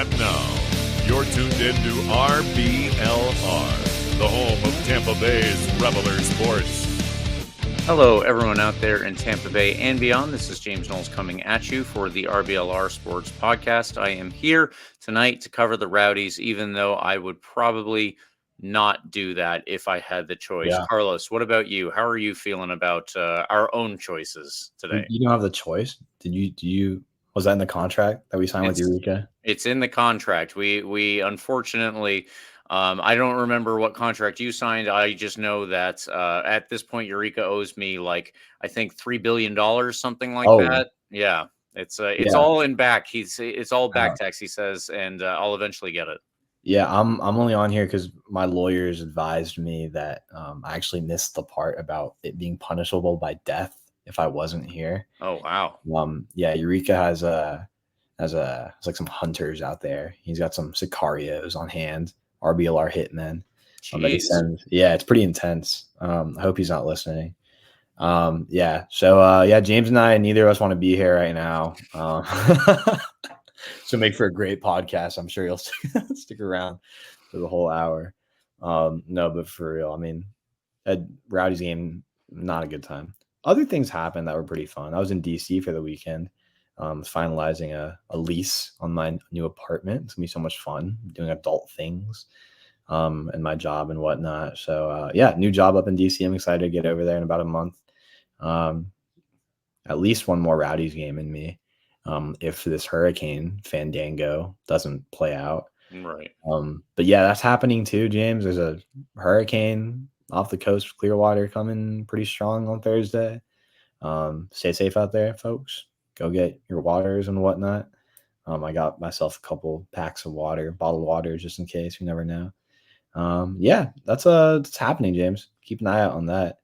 And now, you're tuned in to RBLR, the home of Tampa Bay's RBLR Sports. Hello, everyone out there in Tampa Bay and beyond. This is James Knowles coming at you for the RBLR Sports podcast. I am here tonight to cover the Rowdies, even though I would probably not do that if I had the choice. Yeah. Carlos, what about you? How are you feeling about our own choices today? You don't have the choice. Did you? Was that in the contract that we signed with Eureka? It's in the contract. We unfortunately, I don't remember what contract you signed. I just know that at this point, Eureka owes me I think $3 billion, something like that. Yeah, it's all in back. It's all back tax, he says, and I'll eventually get it. Yeah, I'm only on here because my lawyers advised me that I actually missed the part about it being punishable by death if I wasn't here. Oh wow. Yeah, Eureka has like some hunters out there. He's got some sicarios on hand, RBLR hitmen. That he sends. Yeah, it's pretty intense. I hope he's not listening. Yeah. So James and I, neither of us want to be here right now. So make for a great podcast. I'm sure you'll stick around for the whole hour. No, but for real, I mean, at Rowdies game, not a good time. Other things happened that were pretty fun. I was in DC for the weekend, finalizing a lease on my new apartment. It's gonna be so much fun doing adult things, and my job and whatnot. So new job up in DC. I'm excited to get over there in about a month. At least one more Rowdies game in me. If this hurricane fandango doesn't play out. Right. But yeah, that's happening too, James. There's a hurricane off the coast of Clearwater coming pretty strong on Thursday. Stay safe out there, folks. Go get your waters and whatnot. I got myself a couple packs of water, bottled water, just in case. You never know. That's it's happening, James. Keep an eye out on that.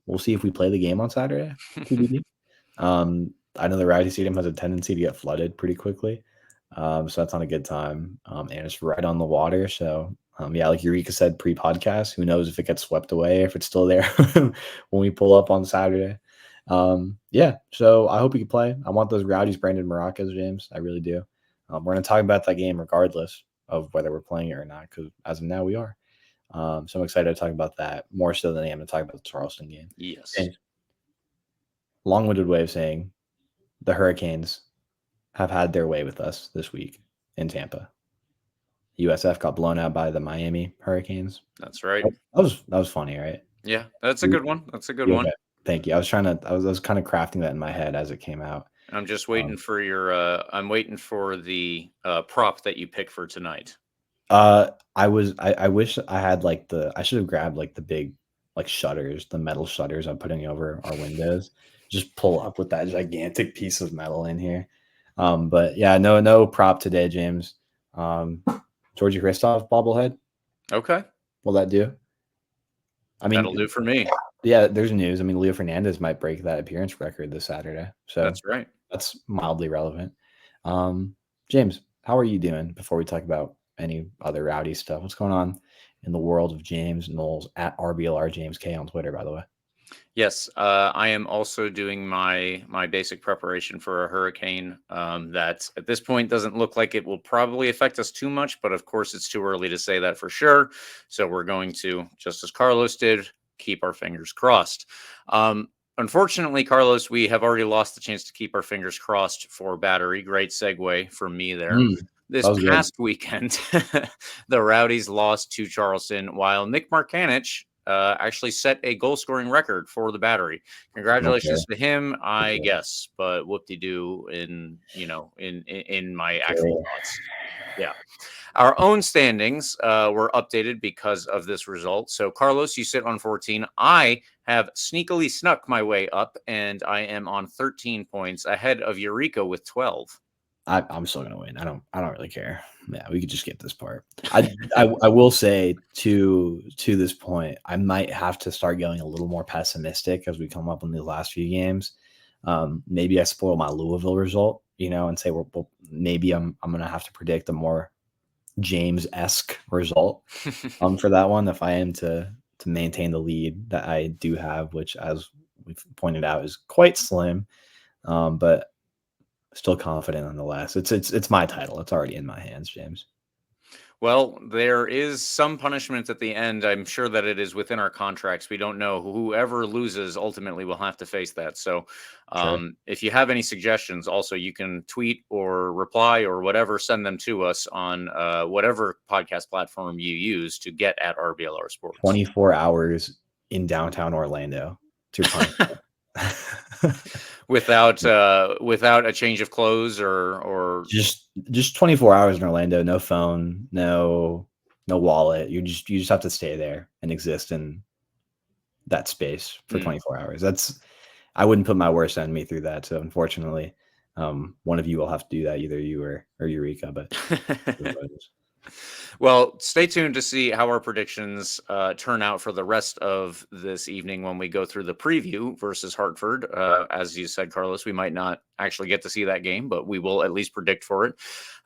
We'll see if we play the game on Saturday. I know the Rowdy Stadium has a tendency to get flooded pretty quickly. So that's not a good time. And it's right on the water. So, like Eureka said pre-podcast, who knows if it gets swept away, if it's still there when we pull up on Saturday. So I hope we can play. I want those Rowdies branded maracas, James. I really do. We're going to talk about that game regardless of whether we're playing it or not, because as of now we are. So I'm excited to talk about that more so than I am to talk about the Charleston game. Yes. And long-winded way of saying the Hurricanes have had their way with us this week in Tampa. USF got blown out by the Miami Hurricanes. That's right. That was funny, right? Yeah, that's a good one. That's a good one. Thank you. I was kind of crafting that in my head as it came out. I'm just waiting for your I'm waiting for the prop that you pick for tonight. I wish I had I should have grabbed the big shutters, the metal shutters I'm putting over our windows. Just pull up with that gigantic piece of metal in here. But yeah, no prop today, James. Georgie Kristoff bobblehead. Okay. Will that do? I mean, that'll do for me. Yeah, there's news. I mean, Leo Fernandez might break that appearance record this Saturday. So that's right. That's mildly relevant. James, how are you doing before we talk about any other Rowdy stuff? What's going on in the world of James Knowles at RBLR James K on Twitter, by the way? Yes, I am also doing my basic preparation for a hurricane that at this point doesn't look like it will probably affect us too much, but of course it's too early to say that for sure. So we're going to, just as Carlos did, keep our fingers crossed. Unfortunately, Carlos, we have already lost the chance to keep our fingers crossed for Battery. Great segue from me there. This past weekend, the Rowdies lost to Charleston while Nick Markanich actually set a goal-scoring record for the Battery. Congratulations to him, I guess, but whoop-de-doo in my actual thoughts. Yeah. Our own standings were updated because of this result. So, Carlos, you sit on 14. I have sneakily snuck my way up, and I am on 13 points ahead of Eureka with 12. I'm still gonna win. I don't really care. Yeah, we could just get this part. I will say to this point, I might have to start going a little more pessimistic as we come up on the last few games. Maybe I spoil my Louisville result, and say well maybe I'm gonna have to predict a more James-esque result for that one if I am to maintain the lead that I do have, which as we've pointed out is quite slim. But still confident nonetheless. It's my title. It's already in my hands, James. Well, there is some punishment at the end. I'm sure that it is within our contracts. We don't know. Whoever loses ultimately will have to face that. So Sure. if you have any suggestions, also you can tweet or reply or whatever, send them to us on whatever podcast platform you use to get at RBLR Sports. 24 hours in downtown Orlando. It's your punishment. without a change of clothes or just 24 hours in Orlando, no phone, no wallet. You just have to stay there and exist in that space for 24 hours. I wouldn't put my worst enemy through that. So unfortunately, one of you will have to do that, either you or Eureka, but well, stay tuned to see how our predictions turn out for the rest of this evening when we go through the preview versus Hartford. As you said, Carlos, we might not actually get to see that game, but we will at least predict for it.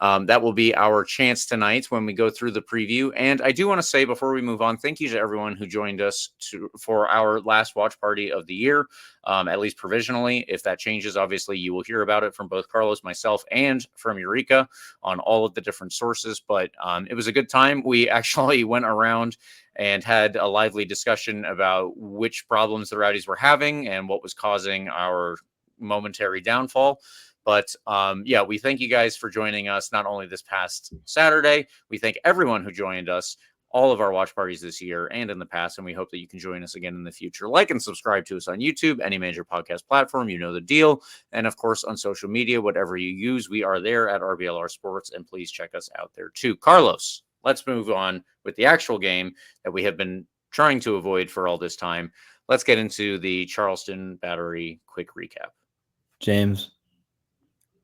That will be our chance tonight when we go through the preview. And I do want to say before we move on, thank you to everyone who joined us for our last watch party of the year, at least provisionally. If that changes, obviously you will hear about it from both Carlos, myself, and from Eureka on all of the different sources. But it was a good time. We actually went around and had a lively discussion about which problems the Rowdies were having and what was causing our momentary downfall. But yeah, we thank you guys for joining us not only this past Saturday. We thank everyone who joined us, all of our watch parties this year and in the past, and we hope that you can join us again in the future. Like and subscribe to us on YouTube, any major podcast platform, you know the deal, and of course on social media, whatever you use, we are there at RBLR Sports, and please check us out there too. Carlos, let's move on with the actual game that we have been trying to avoid for all this time. Let's get into the Charleston Battery quick recap. James,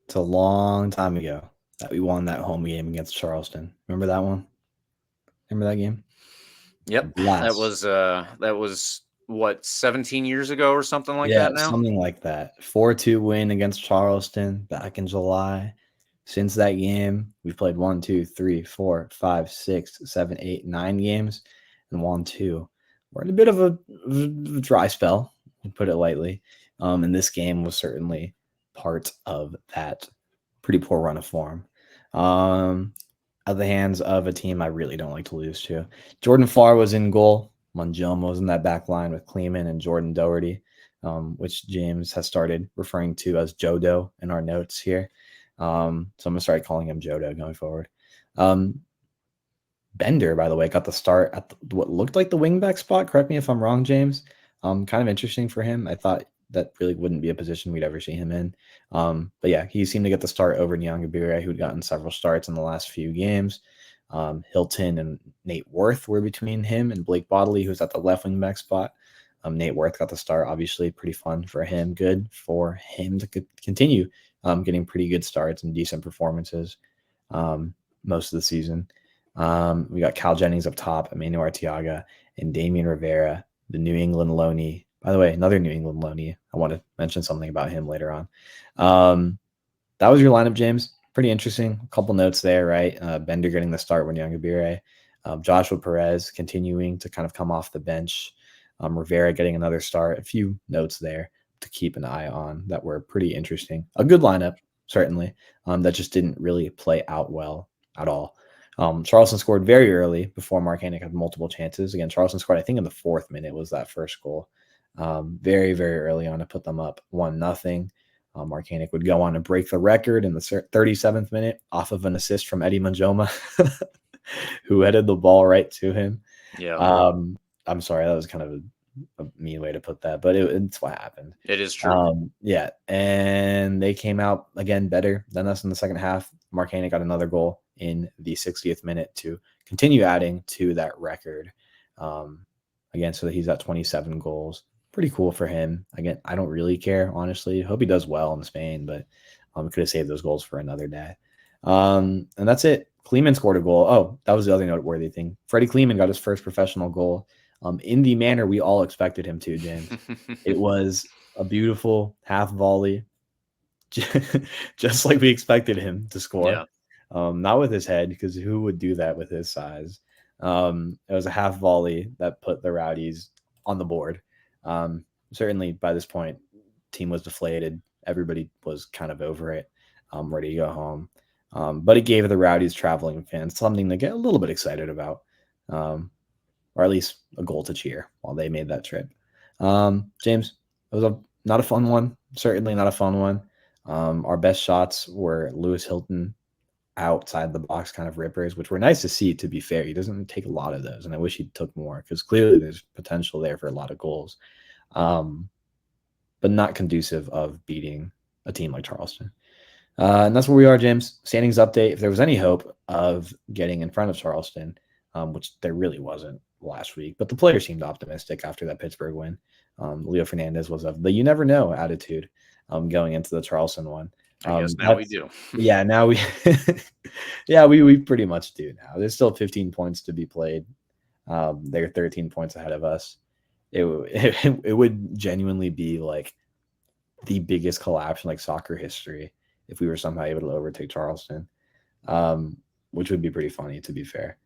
it's a long time ago that we won that home game against Charleston. Remember that one? Remember that game? Yep. That was what, 17 years ago or something like that now? Something like that. 4-2 win against Charleston back in July. Since that game, we've played 1, 2, 3, 4, 5, 6, 7, 8, 9 games and won 2. We're in a bit of a dry spell, to put it lightly. And this game was certainly part of that pretty poor run of form. At the hands of a team I really don't like to lose to. Jordan Farr was in goal. Manjoma was in that back line with Kleemann and Jordan Doherty, which James has started referring to as Jodo in our notes here. So I'm going to start calling him Jodo going forward. Bender, by the way, got the start at what looked like the wingback spot. Correct me if I'm wrong, James. Kind of interesting for him. I thought that really wouldn't be a position we'd ever see him in. But yeah, he seemed to get the start over Nyangabire, who'd gotten several starts in the last few games. Hilton and Nate Worth were between him and Blake Bodley, who's at the left wing back spot. Nate Worth got the start, obviously pretty fun for him. Good for him to continue getting pretty good starts and decent performances most of the season. We got Cal Jennings up top, Emmanuel Arteaga, and Damian Rivera, the New England Loney. By the way, another New England Loney. I want to mention something about him later on. That was your lineup, James. Pretty interesting. A couple notes there, right? Bender getting the start when Nyangabire. Joshua Perez continuing to kind of come off the bench. Rivera getting another start. A few notes there to keep an eye on that were pretty interesting. A good lineup, certainly, that just didn't really play out well at all. Charleston scored very early before Mark Hannick had multiple chances. Again, Charleston scored, I think, in the 4th minute was that first goal. Very, very early on to put them up 1-0. Mark Hannick would go on to break the record in the 37th minute off of an assist from Eddie Manjoma, who headed the ball right to him. Yeah. I'm sorry, that was kind of a mean way to put that, but it's what happened. It is true. Yeah, and they came out again better than us in the second half. Mark Haney got another goal in the 60th minute to continue adding to that record. Again, so that he's at 27 goals. Pretty cool for him. Again, I don't really care, honestly. Hope he does well in Spain, but could have saved those goals for another day. And that's it. Kleemann scored a goal. Oh, that was the other noteworthy thing. Freddie Kleemann got his first professional goal in the manner we all expected him to, James. It was a beautiful half volley, just like we expected him to score. Yeah. Not with his head, because who would do that with his size? It was a half volley that put the Rowdies on the board. Certainly by this point, team was deflated. Everybody was kind of over it. ready to go home. But it gave the Rowdies traveling fans something to get a little bit excited about, or at least a goal to cheer while they made that trip. James, it was not a fun one. Certainly not a fun one. Our best shots were Lewis Hilton outside the box kind of rippers, which were nice to see, to be fair. He doesn't take a lot of those, and I wish he took more because clearly there's potential there for a lot of goals. But not conducive of beating a team like Charleston. And that's where we are, James. Standings update. If there was any hope of getting in front of Charleston, which there really wasn't last week, but the players seemed optimistic after that Pittsburgh win. Leo Fernandez was of the you never know attitude going into the Charleston one. I guess now we do. Yeah, now we we pretty much do now. There's still 15 points to be played. They're 13 points ahead of us. It would genuinely be like the biggest collapse in like soccer history if we were somehow able to overtake Charleston, which would be pretty funny, to be fair.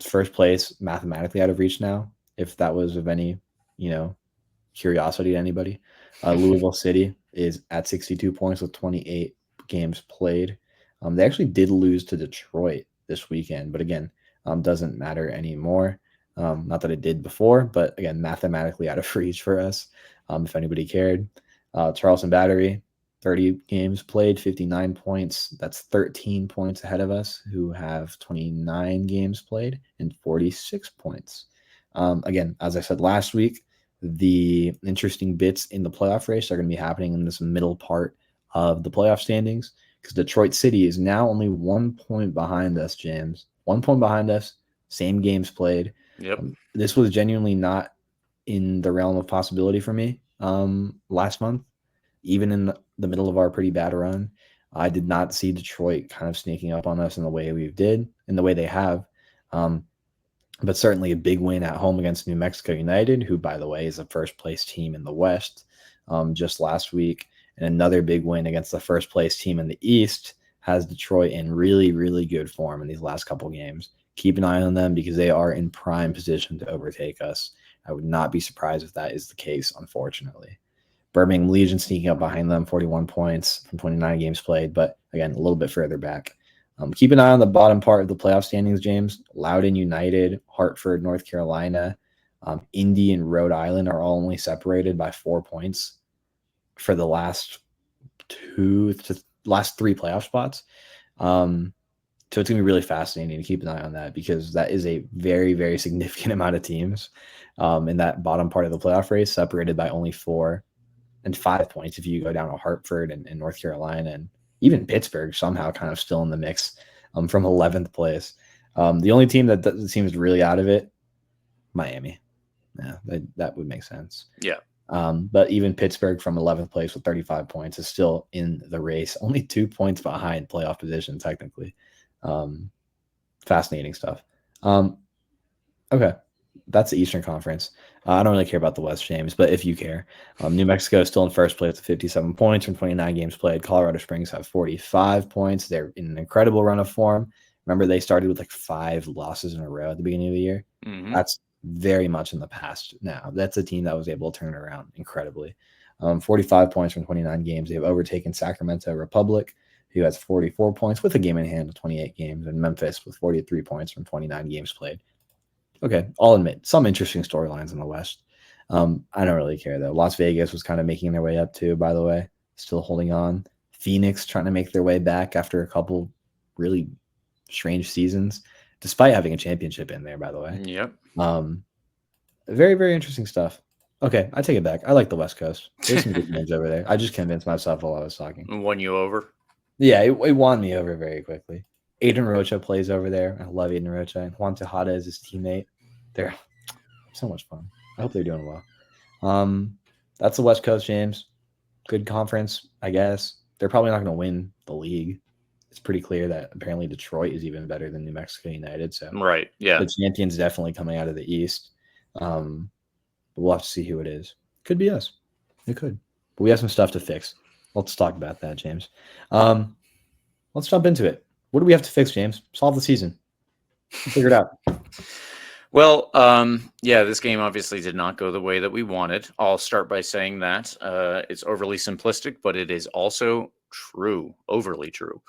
First place mathematically out of reach now, if that was of any, curiosity to anybody. Louisville City is at 62 points with 28 games played. They actually did lose to Detroit this weekend, but again, doesn't matter anymore. Not that it did before, but again, mathematically out of reach for us, if anybody cared. Charleston Battery, 30 games played, 59 points. That's 13 points ahead of us, who have 29 games played and 46 points. Again, as I said last week, the interesting bits in the playoff race are going to be happening in this middle part of the playoff standings, because Detroit City is now only 1 point behind us, James. 1 point behind us, same games played. Yep. This was genuinely not in the realm of possibility for me last month. Even in the middle of our pretty bad run, I did not see Detroit kind of sneaking up on us in the way they have. But certainly a big win at home against New Mexico United, who, by the way, is the first place team in the West just last week. And another big win against the first place team in the East has Detroit in really, really good form in these last couple games. Keep an eye on them because they are in prime position to overtake us. I would not be surprised if that is the case, unfortunately. Birmingham Legion sneaking up behind them, 41 points from 29 games played, but again, a little bit further back. Keep an eye on the bottom part of the playoff standings, James. Loudoun United, Hartford, North Carolina, Indy, and Rhode Island are all only separated by 4 points for the last three playoff spots. So it's going to be really fascinating to keep an eye on that, because that is a very, very significant amount of teams in that bottom part of the playoff race, separated by only 4 and 5 points if you go down to Hartford and North Carolina, and even Pittsburgh somehow kind of still in the mix from 11th place. The only team that seems really out of it, Miami. Yeah, that would make sense. Yeah. But even Pittsburgh from 11th place with 35 points is still in the race, only 2 points behind playoff position, technically. Fascinating stuff. Okay. That's the Eastern Conference. I don't really care about the West, James, but if you care, New Mexico is still in first place with 57 points from 29 games played. Colorado Springs have 45 points. They're in an incredible run of form. Remember, they started with like 5 losses in a row at the beginning of the year. Mm-hmm. That's very much in the past now. That's a team that was able to turn it around incredibly. 45 points from 29 games. They have overtaken Sacramento Republic, who has 44 points with a game in hand of 28 games, and Memphis with 43 points from 29 games played. Okay, I'll admit, some interesting storylines in the West. I don't really care, though. Las Vegas was kind of making their way up, too, by the way. Still holding on. Phoenix trying to make their way back after a couple really strange seasons, despite having a championship in there, by the way. Yep. Very, very interesting stuff. Okay, I take it back. I like the West Coast. There's some good games over there. I just convinced myself while I was talking. Won you over? Yeah, it won me over very quickly. Aiden Rocha plays over there. I love Aiden Rocha. And Juan Tejada is his teammate. They're so much fun. I hope they're doing well. That's the West Coast, James. Good conference, I guess. They're probably not going to win the league. It's pretty clear that apparently Detroit is even better than New Mexico United. So right, yeah. The champion's definitely coming out of the East. But we'll have to see who it is. Could be us. It could. But we have some stuff to fix. Let's talk about that, James. Let's jump into it. What do we have to fix, James? Solve the season. Figure it out. Well, this game obviously did not go the way that we wanted. I'll start by saying that it's overly simplistic, but it is also True, overly true.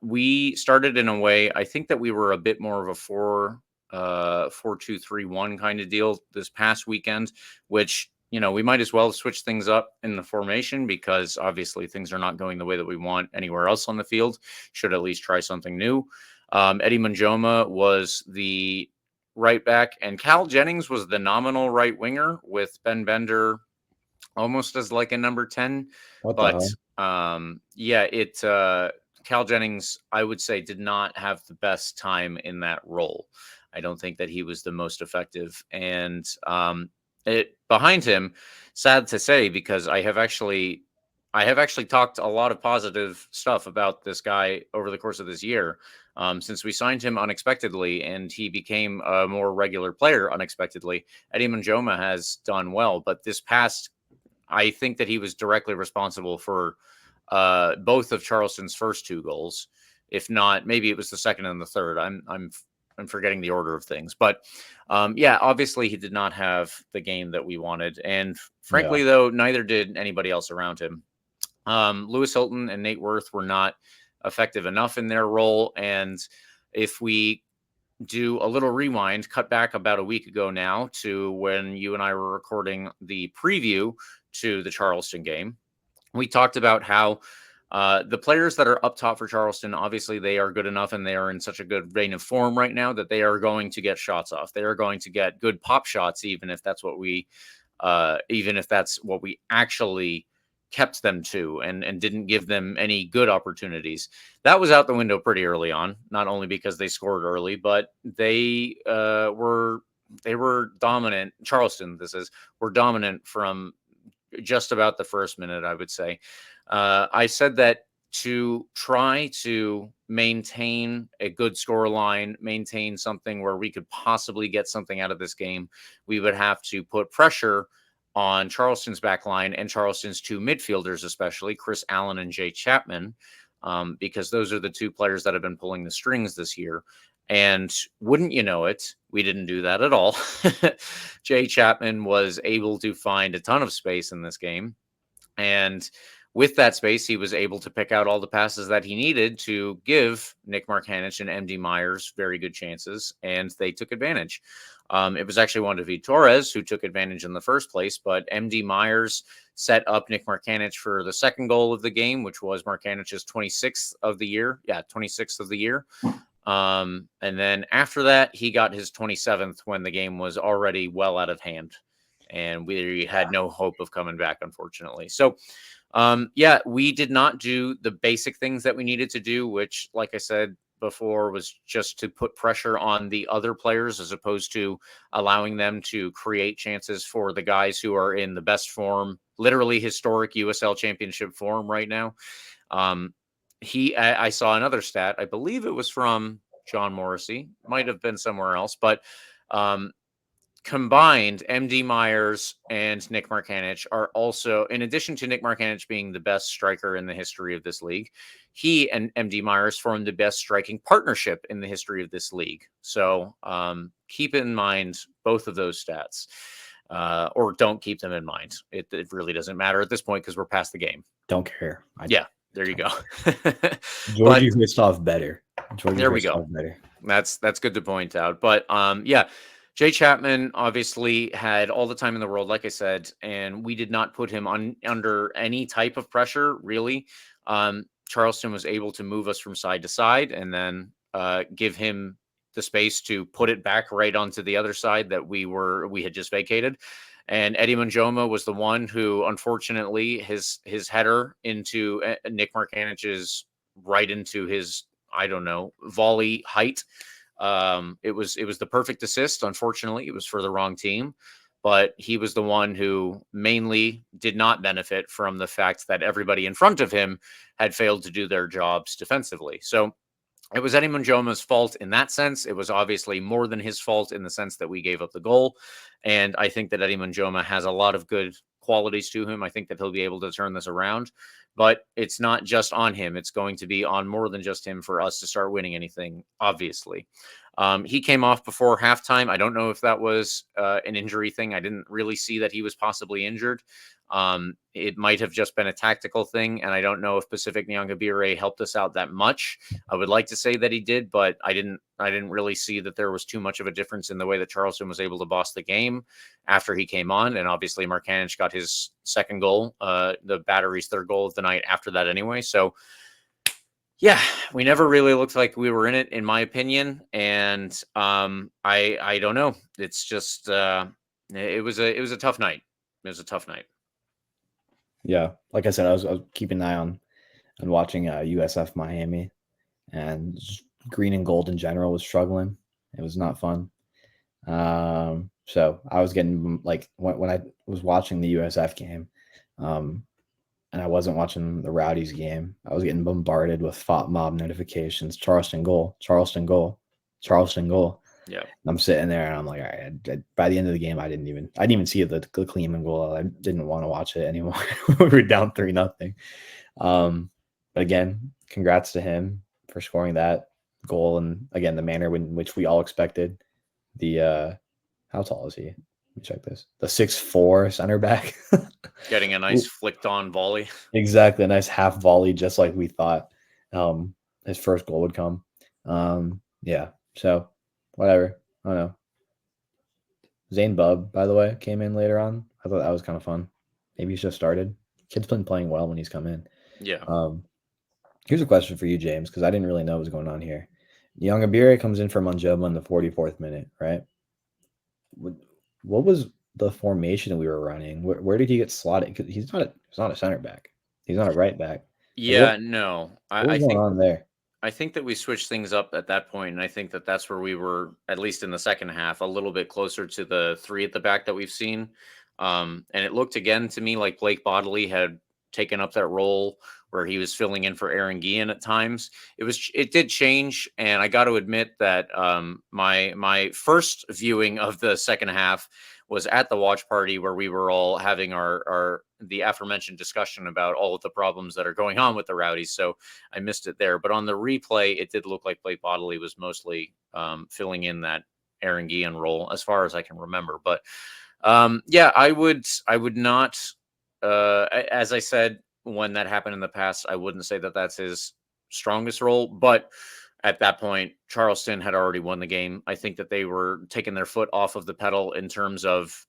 We started in a way. I think that we were a bit more of a 4-2-3-1 kind of deal this past weekend, which we might as well switch things up in the formation because obviously things are not going the way that we want anywhere else on the field. Should at least try something new. Eddie Manjoma was the right back, and Cal Jennings was the nominal right winger with Ben Bender almost as like a number 10. What the But hell? Cal Jennings, I would say, did not have the best time in that role. I don't think that he was the most effective. And behind him, sad to say, because I have actually talked a lot of positive stuff about this guy over the course of this year. Since we signed him unexpectedly and he became a more regular player unexpectedly, Eddie Manjoma has done well. But this past, I think that he was directly responsible for both of Charleston's first 2 goals. If not, maybe it was the second and the third. I'm forgetting the order of things. But obviously he did not have the game that we wanted. And frankly, though, neither did anybody else around him. Lewis Hilton and Nate Worth were not effective enough in their role. And if we do a little rewind, cut back about a week ago now to when you and I were recording the preview to the Charleston game, we talked about how the players that are up top for Charleston, obviously they are good enough and they are in such a good vein of form right now that they are going to get shots off. They are going to get good pop shots, even if that's what we actually kept them to and didn't give them any good opportunities. That was out the window pretty early on, not only because they scored early, but they were dominant. Charleston, were dominant from just about the first minute, I would say. I said that to try to maintain a good score line, maintain something where we could possibly get something out of this game, we would have to put pressure on Charleston's back line and Charleston's 2 midfielders, especially Chris Allen and Jay Chapman, because those are the 2 players that have been pulling the strings this year. And wouldn't you know it, we didn't do that at all. Jay Chapman was able to find a ton of space in this game. And with that space, he was able to pick out all the passes that he needed to give Nick Markanich and MD Myers very good chances, and they took advantage. It was actually Juan David Torres who took advantage in the first place, but MD Myers set up Nick Markanich for the second goal of the game, which was Markanich's 26th of the year. Yeah, 26th of the year. And then after that, he got his 27th when the game was already well out of hand, and we had no hope of coming back, unfortunately. So, we did not do the basic things that we needed to do, which, like I said before, was just to put pressure on the other players as opposed to allowing them to create chances for the guys who are in the best form, literally historic USL championship form right now. I saw another stat, I believe it was from John Morrissey, might have been somewhere else, but combined, MD Myers and Nick Markanich are also, in addition to Nick Markanich being the best striker in the history of this league, he and MD Myers formed the best striking partnership in the history of this league. So keep in mind both of those stats, or don't keep them in mind. It really doesn't matter at this point because we're past the game. Don't care. There you go. Georgie Christoph better. There we go. Better. That's good to point out. But Jay Chapman obviously had all the time in the world, like I said, and we did not put him under any type of pressure, really. Charleston was able to move us from side to side and then give him the space to put it back right onto the other side that we had just vacated. And Eddie Manjoma was the one who, unfortunately, his header into Nick Markanich's right into his, volley height. It was the perfect assist. Unfortunately, it was for the wrong team, but he was the one who mainly did not benefit from the fact that everybody in front of him had failed to do their jobs defensively. So it was Eddie Manjoma's fault in that sense. It was obviously more than his fault in the sense that we gave up the goal. And I think that Eddie Manjoma has a lot of good qualities to him. I think that he'll be able to turn this around, but it's not just on him. It's going to be on more than just him for us to start winning anything, obviously. He came off before halftime. I don't know if that was an injury thing. I didn't really see that he was possibly injured. It might have just been a tactical thing, and I don't know if Pacific Nyangabire helped us out that much. I would like to say that he did, but I didn't really see that there was too much of a difference in the way that Charleston was able to boss the game after he came on. And obviously Markanich got his second goal, the Battery's third goal of the night after that anyway. So yeah, we never really looked like we were in it, in my opinion. And I don't know. It's just it was a tough night. It was a tough night. Yeah, like I said, I was keeping an eye on and watching USF Miami, and just green and gold in general was struggling. It was not fun. So I was getting, like, when I was watching the USF game, and I wasn't watching the Rowdies game, I was getting bombarded with FOP mob notifications. Charleston goal, Charleston goal, Charleston goal. Yeah. I'm sitting there and I'm like, all right. By the end of the game, I didn't even see the Kleemann goal. I didn't want to watch it anymore. We were down 3-0. But again, congrats to him for scoring that goal, and again, the manner in which we all expected. The how tall is he? Let me check this. The 6'4" center back. Getting a nice flicked on volley. Exactly, a nice half volley, just like we thought his first goal would come. Yeah, so whatever. I don't know. Zane Bubb, by the way, came in later on. I thought that was kind of fun. Maybe he's just started. Kid's been playing well when he's come in. Yeah. Here's a question for you, James, because I didn't really know what was going on here. Nyangabire comes in for Manjoba in the 44th minute, right? What was the formation we were running? Where did he get slotted? Because he's not a center back. He's not a right back. Yeah, no. What was going on there? I think that we switched things up at that point, and I think that that's where we were, at least in the second half, a little bit closer to the three at the back that we've seen. And it looked again to me like Blake Bodley had taken up that role where he was filling in for Aaron Guillen at times. It did change, and I got to admit that my first viewing of the second half was at the watch party where we were all having the aforementioned discussion about all of the problems that are going on with the Rowdies. So I missed it there. But on the replay, it did look like Blake Bodley was mostly filling in that Aaron Guillen role, as far as I can remember. But yeah, I would not, as I said, when that happened in the past, I wouldn't say that that's his strongest role, but at that point, Charleston had already won the game. I think that they were taking their foot off of the pedal in terms of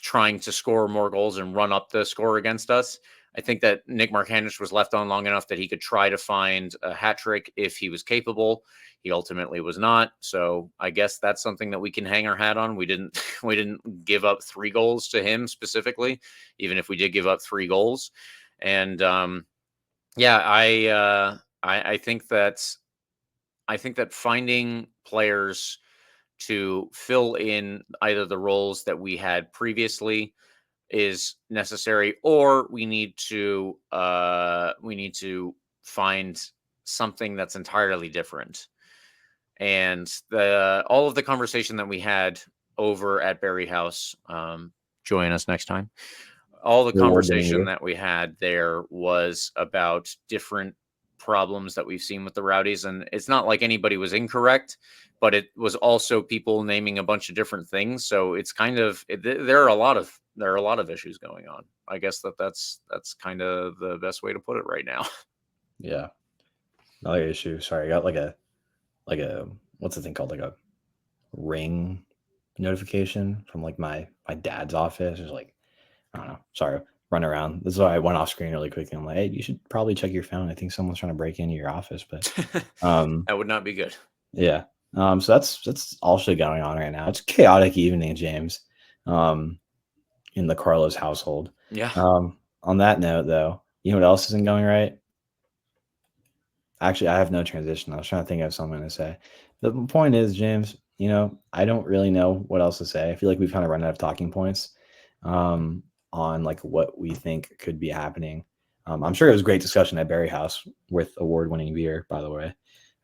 trying to score more goals and run up the score against us. I think that Nick Markanich was left on long enough that he could try to find a hat trick if he was capable. He ultimately was not. So I guess that's something that we can hang our hat on. We didn't give up 3 goals to him specifically, even if we did give up 3 goals. And yeah, I think that finding players to fill in either the roles that we had previously is necessary, or we need to find something that's entirely different. And all of the conversation that we had over at Berry House, join us next time. All the conversation that we had there was about different problems that we've seen with the Rowdies, and it's not like anybody was incorrect, but it was also people naming a bunch of different things. So it's kind of there are a lot of issues going on. I guess that's kind of the best way to put it right now. Yeah, another issue. Sorry, I got like a what's the thing called, like a ring notification from like my dad's office. It's like, I don't know. Sorry, run around. This is why I went off screen really quickly. I'm like, hey, you should probably check your phone. I think someone's trying to break into your office, but that would not be good. Yeah. So that's also going on right now. It's a chaotic evening, James, in the Carlos household. Yeah. On that note, though, you know what else isn't going right? Actually, I have no transition. I was trying to think of something to say. The point is, James, I don't really know what else to say. I feel like we've kind of run out of talking points on like what we think could be happening. I'm sure it was a great discussion at Berry House with award-winning beer, by the way.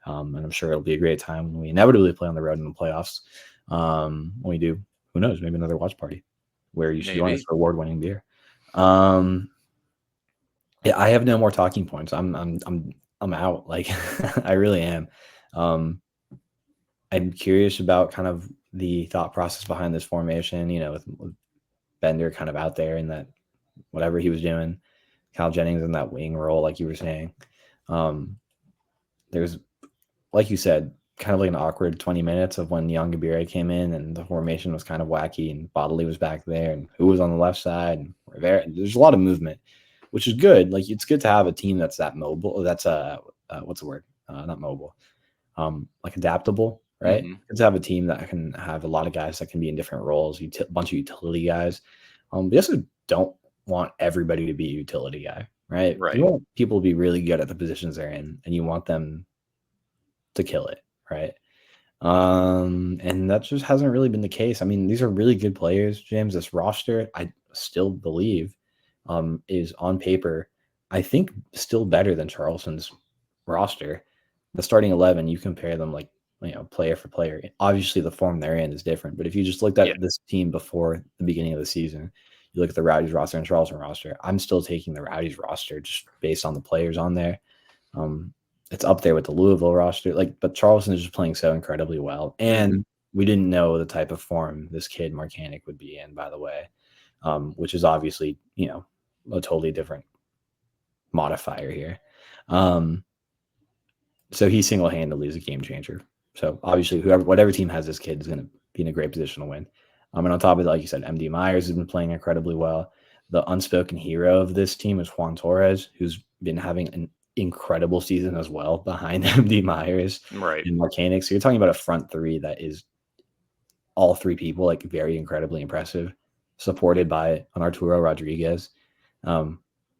And I'm sure it'll be a great time when we inevitably play on the road in the playoffs. When we do, who knows, maybe another watch party where you should join us for award-winning beer. Yeah, I have no more talking points. I'm out. Like, I really am. I'm curious about kind of the thought process behind this formation, with Bender kind of out there in that whatever he was doing, Kyle Jennings in that wing role, like you were saying. There's, like you said, kind of like an awkward 20 minutes of when Young Gabire came in and the formation was kind of wacky and Bodley was back there and who was on the left side and Rivera. There's a lot of movement, which is good. Like, it's good to have a team that's that mobile. That's what's the word? Not mobile. Like adaptable, right? Mm-hmm. Good to have a team that can have a lot of guys that can be in different roles, a bunch of utility guys. We also don't want everybody to be a utility guy, right? Right. You want people to be really good at the positions they're in, and you want them to kill it, right? And that just hasn't really been the case. I mean, these are really good players, James. This roster, I still believe, is on paper, I think, still better than Charleston's roster. The starting 11, you compare them like, player for player. Obviously, the form they're in is different. But if you just looked at this team before the beginning of the season, you look at the Rowdies roster and Charleston roster, I'm still taking the Rowdies roster just based on the players on there. It's up there with the Louisville roster. But Charleston is just playing so incredibly well. And we didn't know the type of form this kid Marcanic would be in, by the way, which is obviously, a totally different modifier here. So he single-handedly is a game changer. So obviously, whatever team has this kid is going to be in a great position to win. And on top of that, like you said, MD Myers has been playing incredibly well. The unspoken hero of this team is Juan Torres, who's been having an incredible season as well behind MD Myers and Marcanic. So you're talking about a front three that is all three people, like, very incredibly impressive, supported by an Arturo Rodriguez.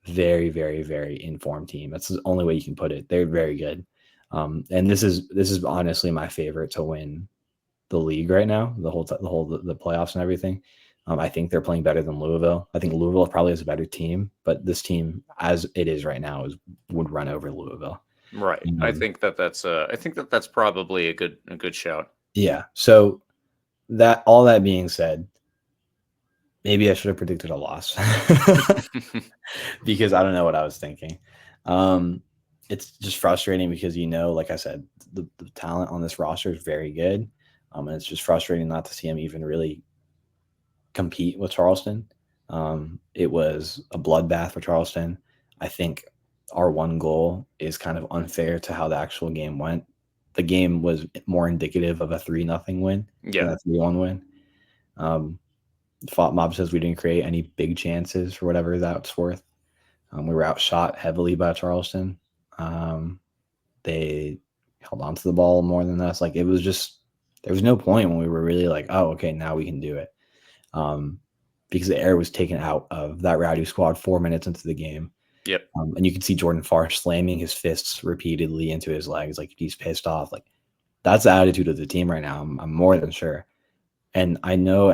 Very, very, very informed team. That's the only way you can put it. They're very good. And this is honestly my favorite to win the league right now, the playoffs and everything. I think they're playing better than Louisville. I think Louisville probably has a better team, but this team, as it is right now, would run over Louisville. Right. I think that's probably a good shout. Yeah. So all that being said, maybe I should have predicted a loss because I don't know what I was thinking. It's just frustrating because, like I said, the talent on this roster is very good. And it's just frustrating not to see him even really compete with Charleston. It was a bloodbath for Charleston. I think our one goal is kind of unfair to how the actual game went. The game was more indicative of a 3-0 win than a 3-1 win. Mob says we didn't create any big chances for whatever that's worth. We were outshot heavily by Charleston. They held on to the ball more than us. Like, it was just, there was no point when we were really like, oh, okay, now we can do it. Because the air was taken out of that Rowdy squad 4 minutes into the game. Yep. And you could see Jordan Farr slamming his fists repeatedly into his legs. Like, he's pissed off. Like, that's the attitude of the team right now. I'm more than sure. And I know,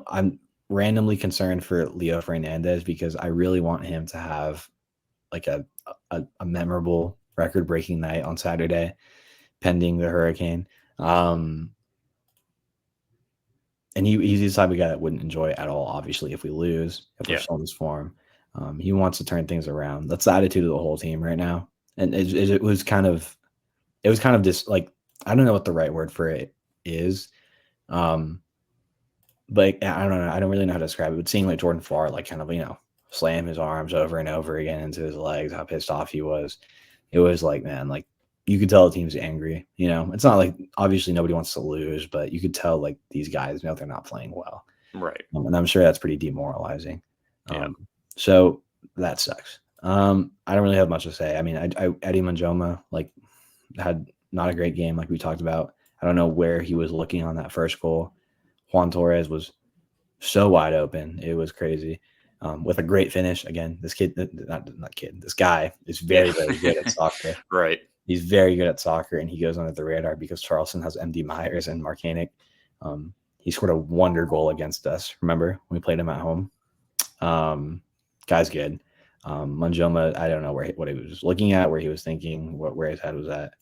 I'm randomly concerned for Leo Fernandez because I really want him to have like a memorable record-breaking night on Saturday, pending the hurricane. And he's the type of guy that wouldn't enjoy it at all, obviously, if we lose, if we're still in this form. He wants to turn things around. That's the attitude of the whole team right now. And it was kind of just like, I don't know what the right word for it is. But I don't know. I don't really know how to describe it. But seeing like Jordan Farr, like, kind of, slam his arms over and over again into his legs, how pissed off he was. It was like, man, like, you could tell the team's angry. It's not like, obviously nobody wants to lose, but you could tell like these guys know they're not playing well. Right. And I'm sure that's pretty demoralizing. Yeah. So that sucks. I don't really have much to say. I mean, Eddie Manjoma, like, had not a great game, like we talked about. I don't know where he was looking on that first goal. Juan Torres was so wide open. It was crazy. With a great finish. Again, this kid, this guy is very, very good at soccer. Right. He's very good at soccer, and he goes under the radar because Charleston has MD Myers and Marcanic. He scored a wonder goal against us. Remember when we played him at home? Guy's good. Manjoma, I don't know what he was looking at, where he was thinking, where his head was at.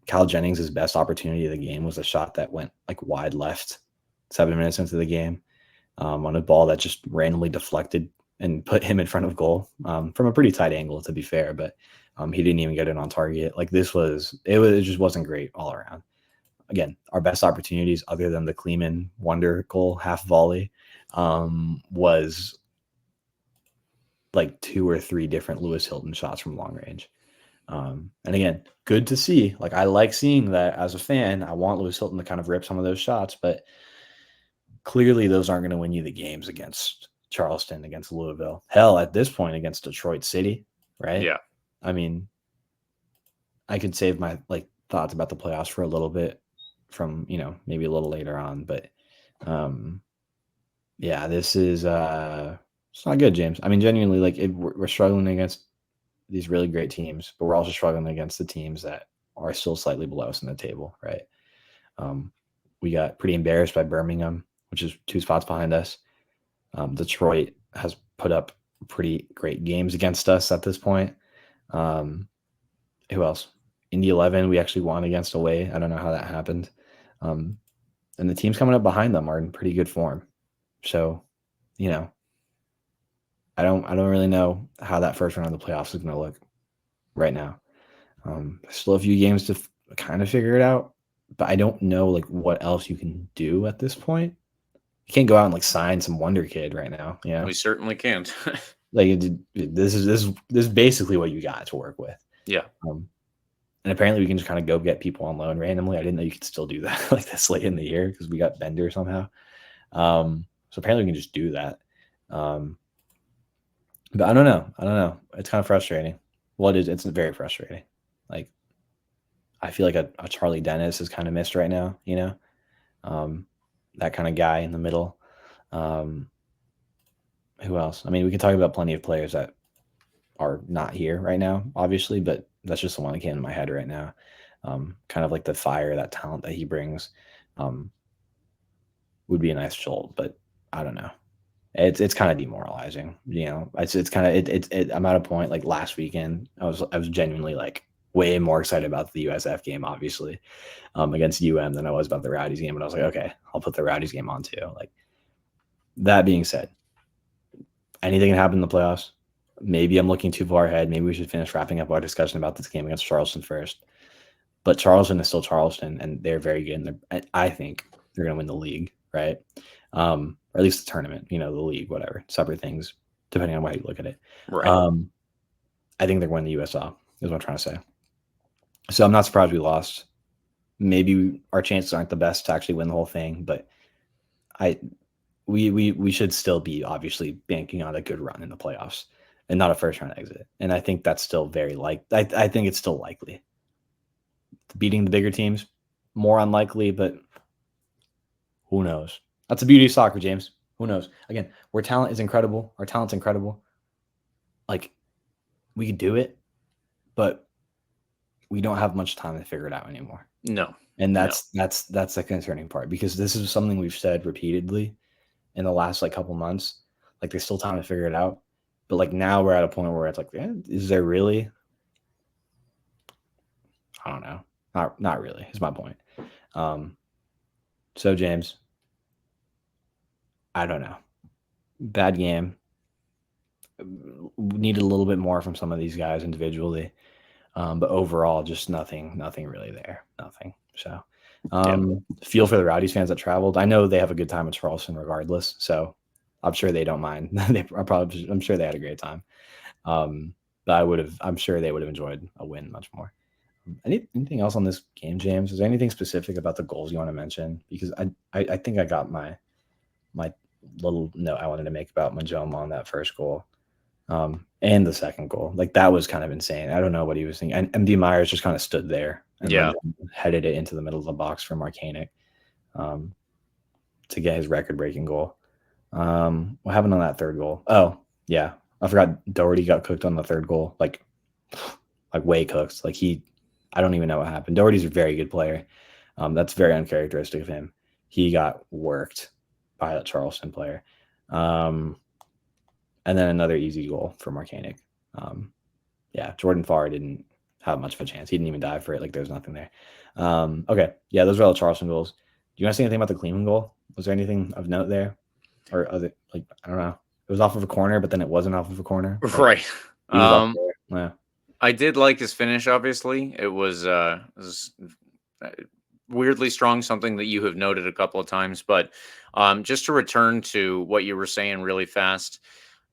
Kyle Jennings' best opportunity of the game was a shot that went like wide left 7 minutes into the game, on a ball that just randomly deflected and put him in front of goal from a pretty tight angle, to be fair, but he didn't even get it on target. Like it just wasn't great all around. Again, our best opportunities other than the Kleemann wonder goal half volley was like 2 or 3 different Lewis Hilton shots from long range. And again, good to see. Like, I like seeing that as a fan. I want Lewis Hilton to kind of rip some of those shots, but clearly those aren't going to win you the games against Charleston, against Louisville. Hell, at this point against Detroit City, right? Yeah. I mean, I could save my thoughts about the playoffs for a little bit from, maybe a little later on, but yeah, this is it's not good, James. I mean, genuinely, we're struggling against these really great teams, but we're also struggling against the teams that are still slightly below us in the table, right? We got pretty embarrassed by Birmingham, which is 2 spots behind us. Detroit has put up pretty great games against us at this point. Who else? Indy 11, we actually won against away. I don't know how that happened. And the teams coming up behind them are in pretty good form. So, I don't really know how that first round of the playoffs is going to look right now. Still a few games to kind of figure it out, but I don't know what else you can do at this point. You can't go out and sign some wonder kid right now. We certainly can't. This is basically what you got to work with. Yeah. And apparently we can just kind of go get people on loan randomly. I didn't know you could still do that this late in the year because we got Bender somehow. So apparently we can just do that. But I don't know. It's kind of frustrating. Well, it's very frustrating. I feel like a Charlie Dennis is kind of missed right now, that kind of guy in the middle. Who else? I mean, we can talk about plenty of players that are not here right now, obviously, but that's just the one that came in my head right now. Kind of the fire, that talent that he brings would be a nice jolt, but I don't know. It's kind of demoralizing, it's kind of, I'm at a point last weekend, I was genuinely way more excited about the USF game, obviously, against UM than I was about the Rowdies game. And I was like, okay, I'll put the Rowdies game on too. That being said, anything can happen in the playoffs. Maybe I'm looking too far ahead. Maybe we should finish wrapping up our discussion about this game against Charleston first. But Charleston is still Charleston, and they're very good. And I think they're going to win the league, right? Or at least the tournament, the league, whatever, separate things, depending on how you look at it. Right. I think they're winning the USL, is what I'm trying to say. So I'm not surprised we lost. Maybe our chances aren't the best to actually win the whole thing, but we should still be obviously banking on a good run in the playoffs and not a first round exit. And I think that's still I think it's still likely. Beating the bigger teams, more unlikely, but who knows? That's the beauty of soccer, James. Who knows? Again, where talent is incredible, our talent's incredible. We could do it, but we don't have much time to figure it out anymore. No. And that's the concerning part, because this is something we've said repeatedly in the last couple months. There's still time to figure it out, but now we're at a point where it's is there really? I don't know. Not really is my point. So James, I don't know. Bad game. Needed a little bit more from some of these guys individually. But overall, just nothing really there. Nothing. So feel for the Rowdies fans that traveled. I know they have a good time at Charleston regardless. So I'm sure they don't mind. I'm sure they had a great time. But I'm sure they would have enjoyed a win much more. Anything else on this game, James? Is there anything specific about the goals you want to mention? Because I think I got my little note I wanted to make about Majoma on that first goal. And the second goal. That was kind of insane. I don't know what he was thinking. And MD Myers just kind of stood there and headed it into the middle of the box for Marcanic to get his record-breaking goal. What happened on that third goal? Oh, yeah. I forgot Doherty got cooked on the third goal. Way cooked. I don't even know what happened. Doherty's a very good player. That's very uncharacteristic of him. He got worked by that Charleston player. And then another easy goal for Marcanic. Jordan Farr didn't have much of a chance. He didn't even dive for it. There's nothing there. Okay. Yeah, those are all the Charleston goals. Do you want to say anything about the Kleemann goal? Was there anything of note there? Or other, I don't know. It was off of a corner, but then it wasn't off of a corner. Like, Right. he was up there. Yeah. I did like his finish. Obviously, it was weirdly strong, something that you have noted a couple of times. But just to return to what you were saying really fast,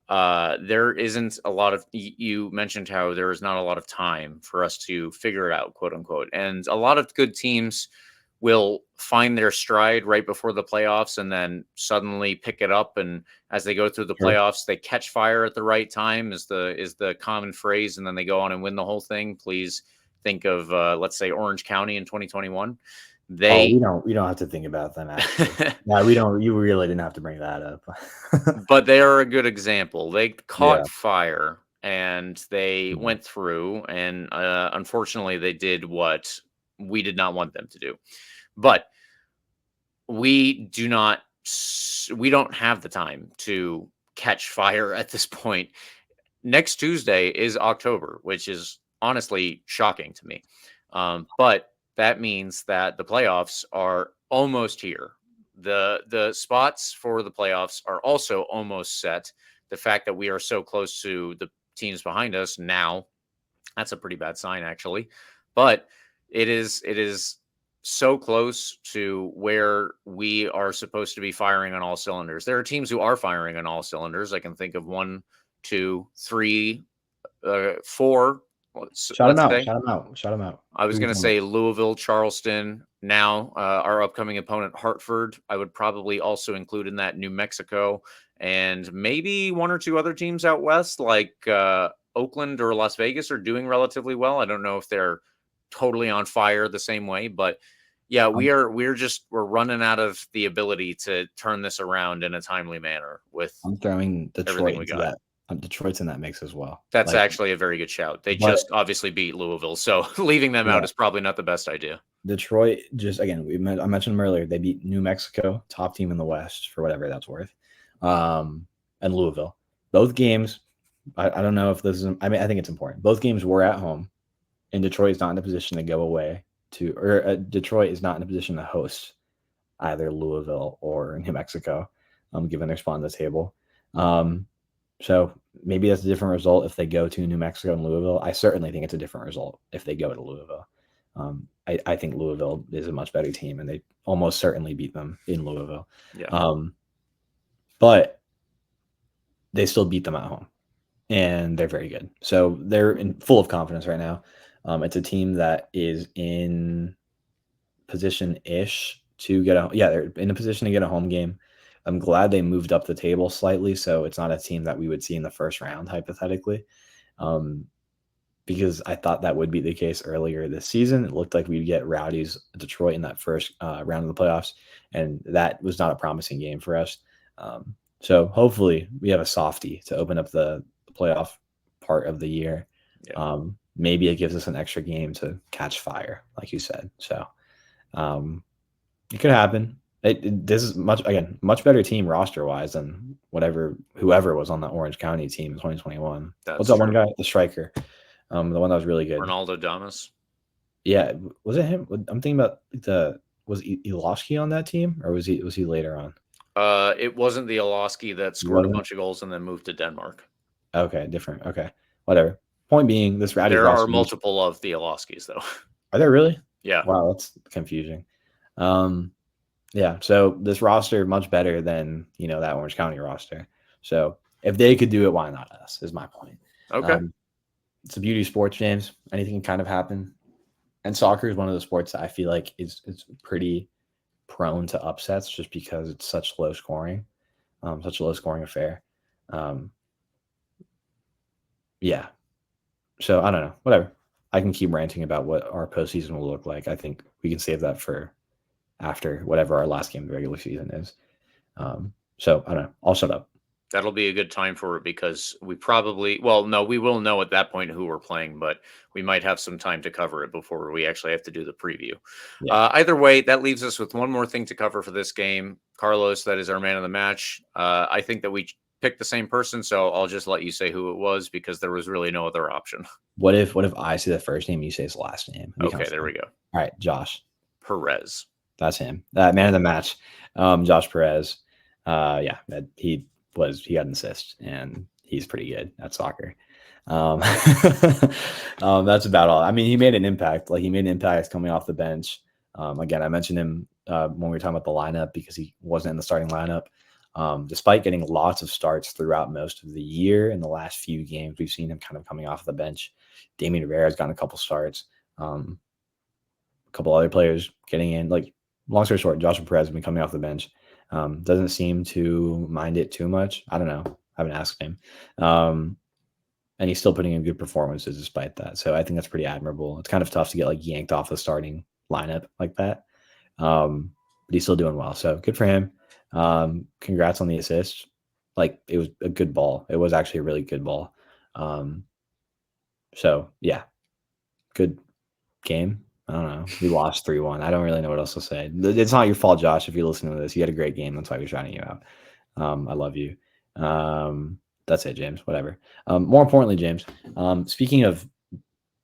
there isn't a lot of. You mentioned how there is not a lot of time for us to figure it out, quote unquote, and a lot of good teams will find their stride right before the playoffs and then suddenly pick it up, and as they go through the Sure. playoffs they catch fire at the right time is the common phrase, and then they go on and win the whole thing. Please think of let's say Orange County in 2021. We don't have to think about them actually. No, we don't. You really didn't have to bring that up. But they are a good example. They caught fire and they went through, and unfortunately they did what we did not want them to do. But we don't have the time to catch fire at this point. Next Tuesday is October, which is honestly shocking to me. But that means that the playoffs are almost here. The spots for the playoffs are also almost set. The fact that we are so close to the teams behind us now, that's a pretty bad sign, actually. But it is so close to where we are supposed to be firing on all cylinders. There are teams who are firing on all cylinders. I can think of 1, 2, 3, 4. Shout them out. I was going to say Louisville, Charleston. Now, our upcoming opponent, Hartford. I would probably also include in that New Mexico, and maybe 1 or 2 other teams out west, like Oakland or Las Vegas, are doing relatively well. I don't know if they're totally on fire the same way, but yeah, we're running out of the ability to turn this around in a timely manner. With I'm throwing Detroit into that. Detroit's in that mix as well. That's actually a very good shout. They just obviously beat Louisville, so leaving them out is probably not the best idea. Detroit, just again, I mentioned them earlier. They beat New Mexico, top team in the West, for whatever that's worth, and Louisville. Both games, I don't know if this is. I mean, I think it's important. Both games were at home, and Detroit is not in a position to go away to, or Detroit is not in a position to host either Louisville or New Mexico, given their spot on the table. So maybe that's a different result if they go to New Mexico and Louisville. I certainly think it's a different result if they go to Louisville. I think Louisville is a much better team, and they almost certainly beat them in Louisville. Yeah. But they still beat them at home, and they're very good. So they're full of confidence right now. It's a team that is in position-ish to get they're in a position to get a home game. I'm glad they moved up the table slightly, so it's not a team that we would see in the first round, hypothetically, because I thought that would be the case earlier this season. It looked like we'd get Rowdies Detroit in that first round of the playoffs, and that was not a promising game for us. So hopefully we have a softie to open up the playoff part of the year. Yeah. Maybe it gives us an extra game to catch fire, like you said. So it could happen. This is much better team roster wise than whoever was on the Orange County team in 2021. What's that one guy, the striker, the one that was really good, Ronaldo Damas? Yeah, was it him? I'm thinking about was Ilowski on that team, or was he later on? It wasn't the Ilowski that scored a bunch of goals and then moved to Denmark. Okay, different. Okay, whatever. Point being, this Rowdies there are multiple of the Ilowskis though. Are there really? Yeah. Wow, that's confusing. Yeah, so this roster much better than that Orange County roster. So if they could do it, why not us? Is my point. Okay. It's a beauty of sports, James. Anything can kind of happen, and soccer is one of the sports that I feel like is pretty prone to upsets, just because it's such low scoring, such a low scoring affair. Yeah. So I don't know. Whatever. I can keep ranting about what our postseason will look like. I think we can save that for after whatever our last game of the regular season is. So I don't know. I'll shut up. That'll be a good time for it, because we will know at that point who we're playing, but we might have some time to cover it before we actually have to do the preview. Yeah. Either way, that leaves us with one more thing to cover for this game. Carlos, that is our man of the match. I think that we picked the same person, so I'll just let you say who it was, because there was really no other option. What if I say the first name, you say his last name? Okay, there we go. All right, Josh Perez. That's him. Man of the match, Josh Perez. Yeah, he was he got an assist, and he's pretty good at soccer. That's about all. I mean, he made an impact. Like, he made an impact coming off the bench. Again, I mentioned him when we were talking about the lineup because he wasn't in the starting lineup. Despite getting lots of starts throughout most of the year, in the last few games, we've seen him kind of coming off the bench. Damian Rivera has gotten a couple starts. A couple other players getting in. Like, long story short, Joshua Perez has been coming off the bench. Doesn't seem to mind it too much. I don't know. I haven't asked him. And he's still putting in good performances despite that. So I think that's pretty admirable. It's kind of tough to get like yanked off the starting lineup like that. But he's still doing well. So good for him. Congrats on the assist. Like, it was a good ball. It was actually a really good ball. So yeah, good game. I don't know. We lost 3-1. I don't really know what else to say. It's not your fault, Josh, if you're listening to this. You had a great game. That's why we're shouting you out. I love you. That's it, James. Whatever. More importantly, James, speaking of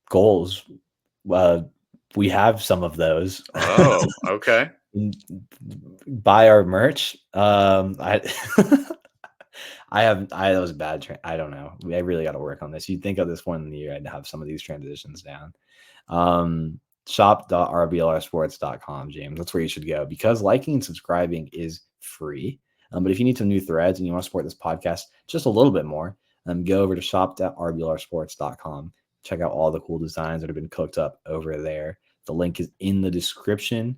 goals, we have some of those. Oh, okay. Buy our merch. That was a bad. I don't know. I really got to work on this. You'd think at this point in the year I'd have some of these transitions down. Shop.rblrsports.com, James. That's where you should go, because liking and subscribing is free. But if you need some new threads and you want to support this podcast just a little bit more, go over to shop.rblrsports.com. Check out all the cool designs that have been cooked up over there. The link is in the description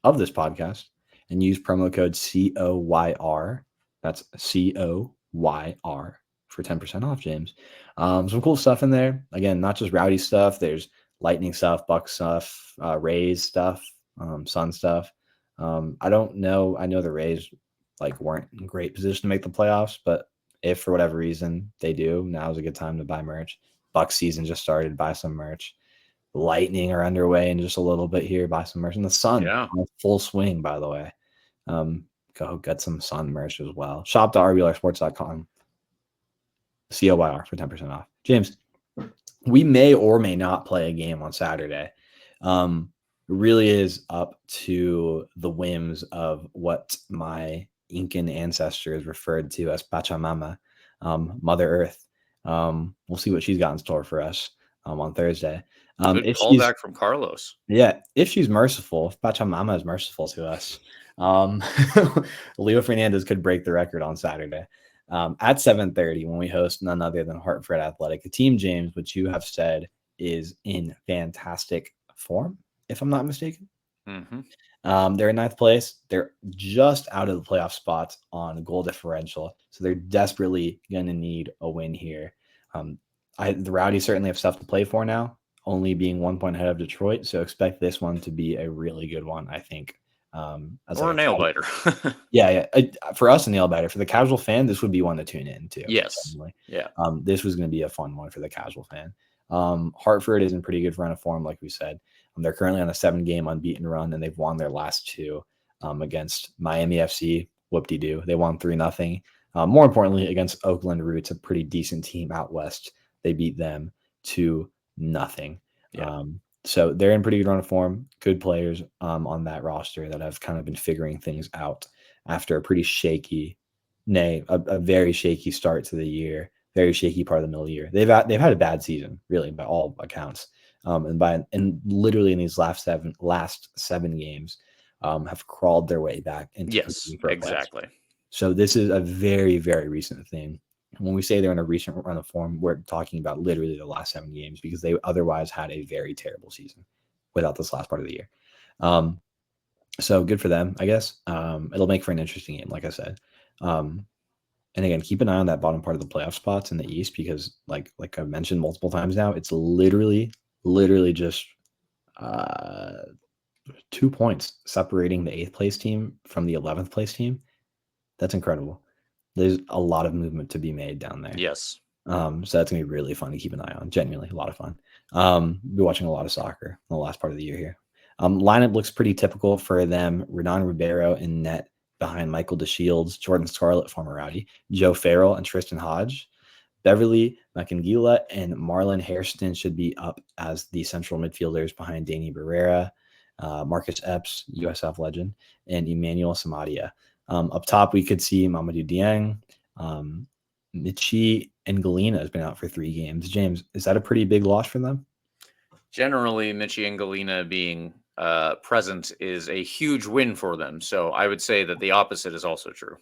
of this podcast, and use promo code COYR. That's COYR for 10% off, James. Some cool stuff in there. Again, not just Rowdy stuff. There's Lightning stuff, Buck stuff, Rays stuff, Sun stuff. I don't know. I know the Rays weren't in great position to make the playoffs, but if for whatever reason they do, now's a good time to buy merch. Buck season just started, buy some merch. Lightning are underway in just a little bit here, buy some merch. And the Sun, full swing, by the way. Go get some Sun merch as well. Shop.rblrsports.com. COYR for 10% off. James, we may or may not play a game on Saturday. It really is up to the whims of what my Incan ancestors referred to as Pachamama, Mother Earth. We'll see what she's got in store for us on Thursday. Good callback from Carlos. Yeah, if she's merciful, if Pachamama is merciful to us, Leo Fernandez could break the record on Saturday at 7:30 when we host none other than Hartford Athletic, a team, James, which you have said is in fantastic form, if I'm not mistaken. Mm-hmm. They're in ninth place. They're just out of the playoff spots on goal differential, so they're desperately going to need a win here. The Rowdies certainly have stuff to play for now, only being 1 point ahead of Detroit, so expect this one to be a really good one, I think. Or a nail biter. Yeah. For us, a nail biter. For the casual fan, this would be one to tune in to. Yes. Certainly. Yeah. This was going to be a fun one for the casual fan. Hartford is in pretty good run of form, like we said. They're currently on a 7-game unbeaten run, and they've won their last 2 against Miami FC. Whoop-de-doo. They won 3-0. More importantly, against Oakland Roots, a pretty decent team out west. They beat them 2-0. Yeah. So they're in pretty good run of form. Good players on that roster that have kind of been figuring things out after a pretty shaky, a very shaky start to the year, very shaky part of the middle of the year. They've had a bad season, really, by all accounts. And literally in these last 7 games, have crawled their way back into. Yes, exactly. So this is a very, very recent thing. When we say they're in a recent run of form, we're talking about literally the last 7 games, because they otherwise had a very terrible season without this last part of the year. So good for them, I guess. It'll make for an interesting game, like I said. And again, keep an eye on that bottom part of the playoff spots in the East, because like I've mentioned multiple times now, it's literally just 2 points separating the 8th place team from the 11th place team. That's incredible. There's a lot of movement to be made down there. Yes. So that's gonna be really fun to keep an eye on. Genuinely a lot of fun. Be watching a lot of soccer in the last part of the year here. Lineup looks pretty typical for them. Renan Ribeiro in net behind Michael DeShields, Jordan Scarlett, former Rowdy, Joe Farrell, and Tristan Hodge. Beverly Makangila and Marlon Hairston should be up as the central midfielders behind Danny Barrera, Marcus Epps, USF legend, and Emmanuel Samadia. Up top, we could see Mamadou Dieng, Mitchie and Galena has been out for 3 games. James, is that a pretty big loss for them? Generally, Mitchie and Galena being present is a huge win for them. So I would say that the opposite is also true.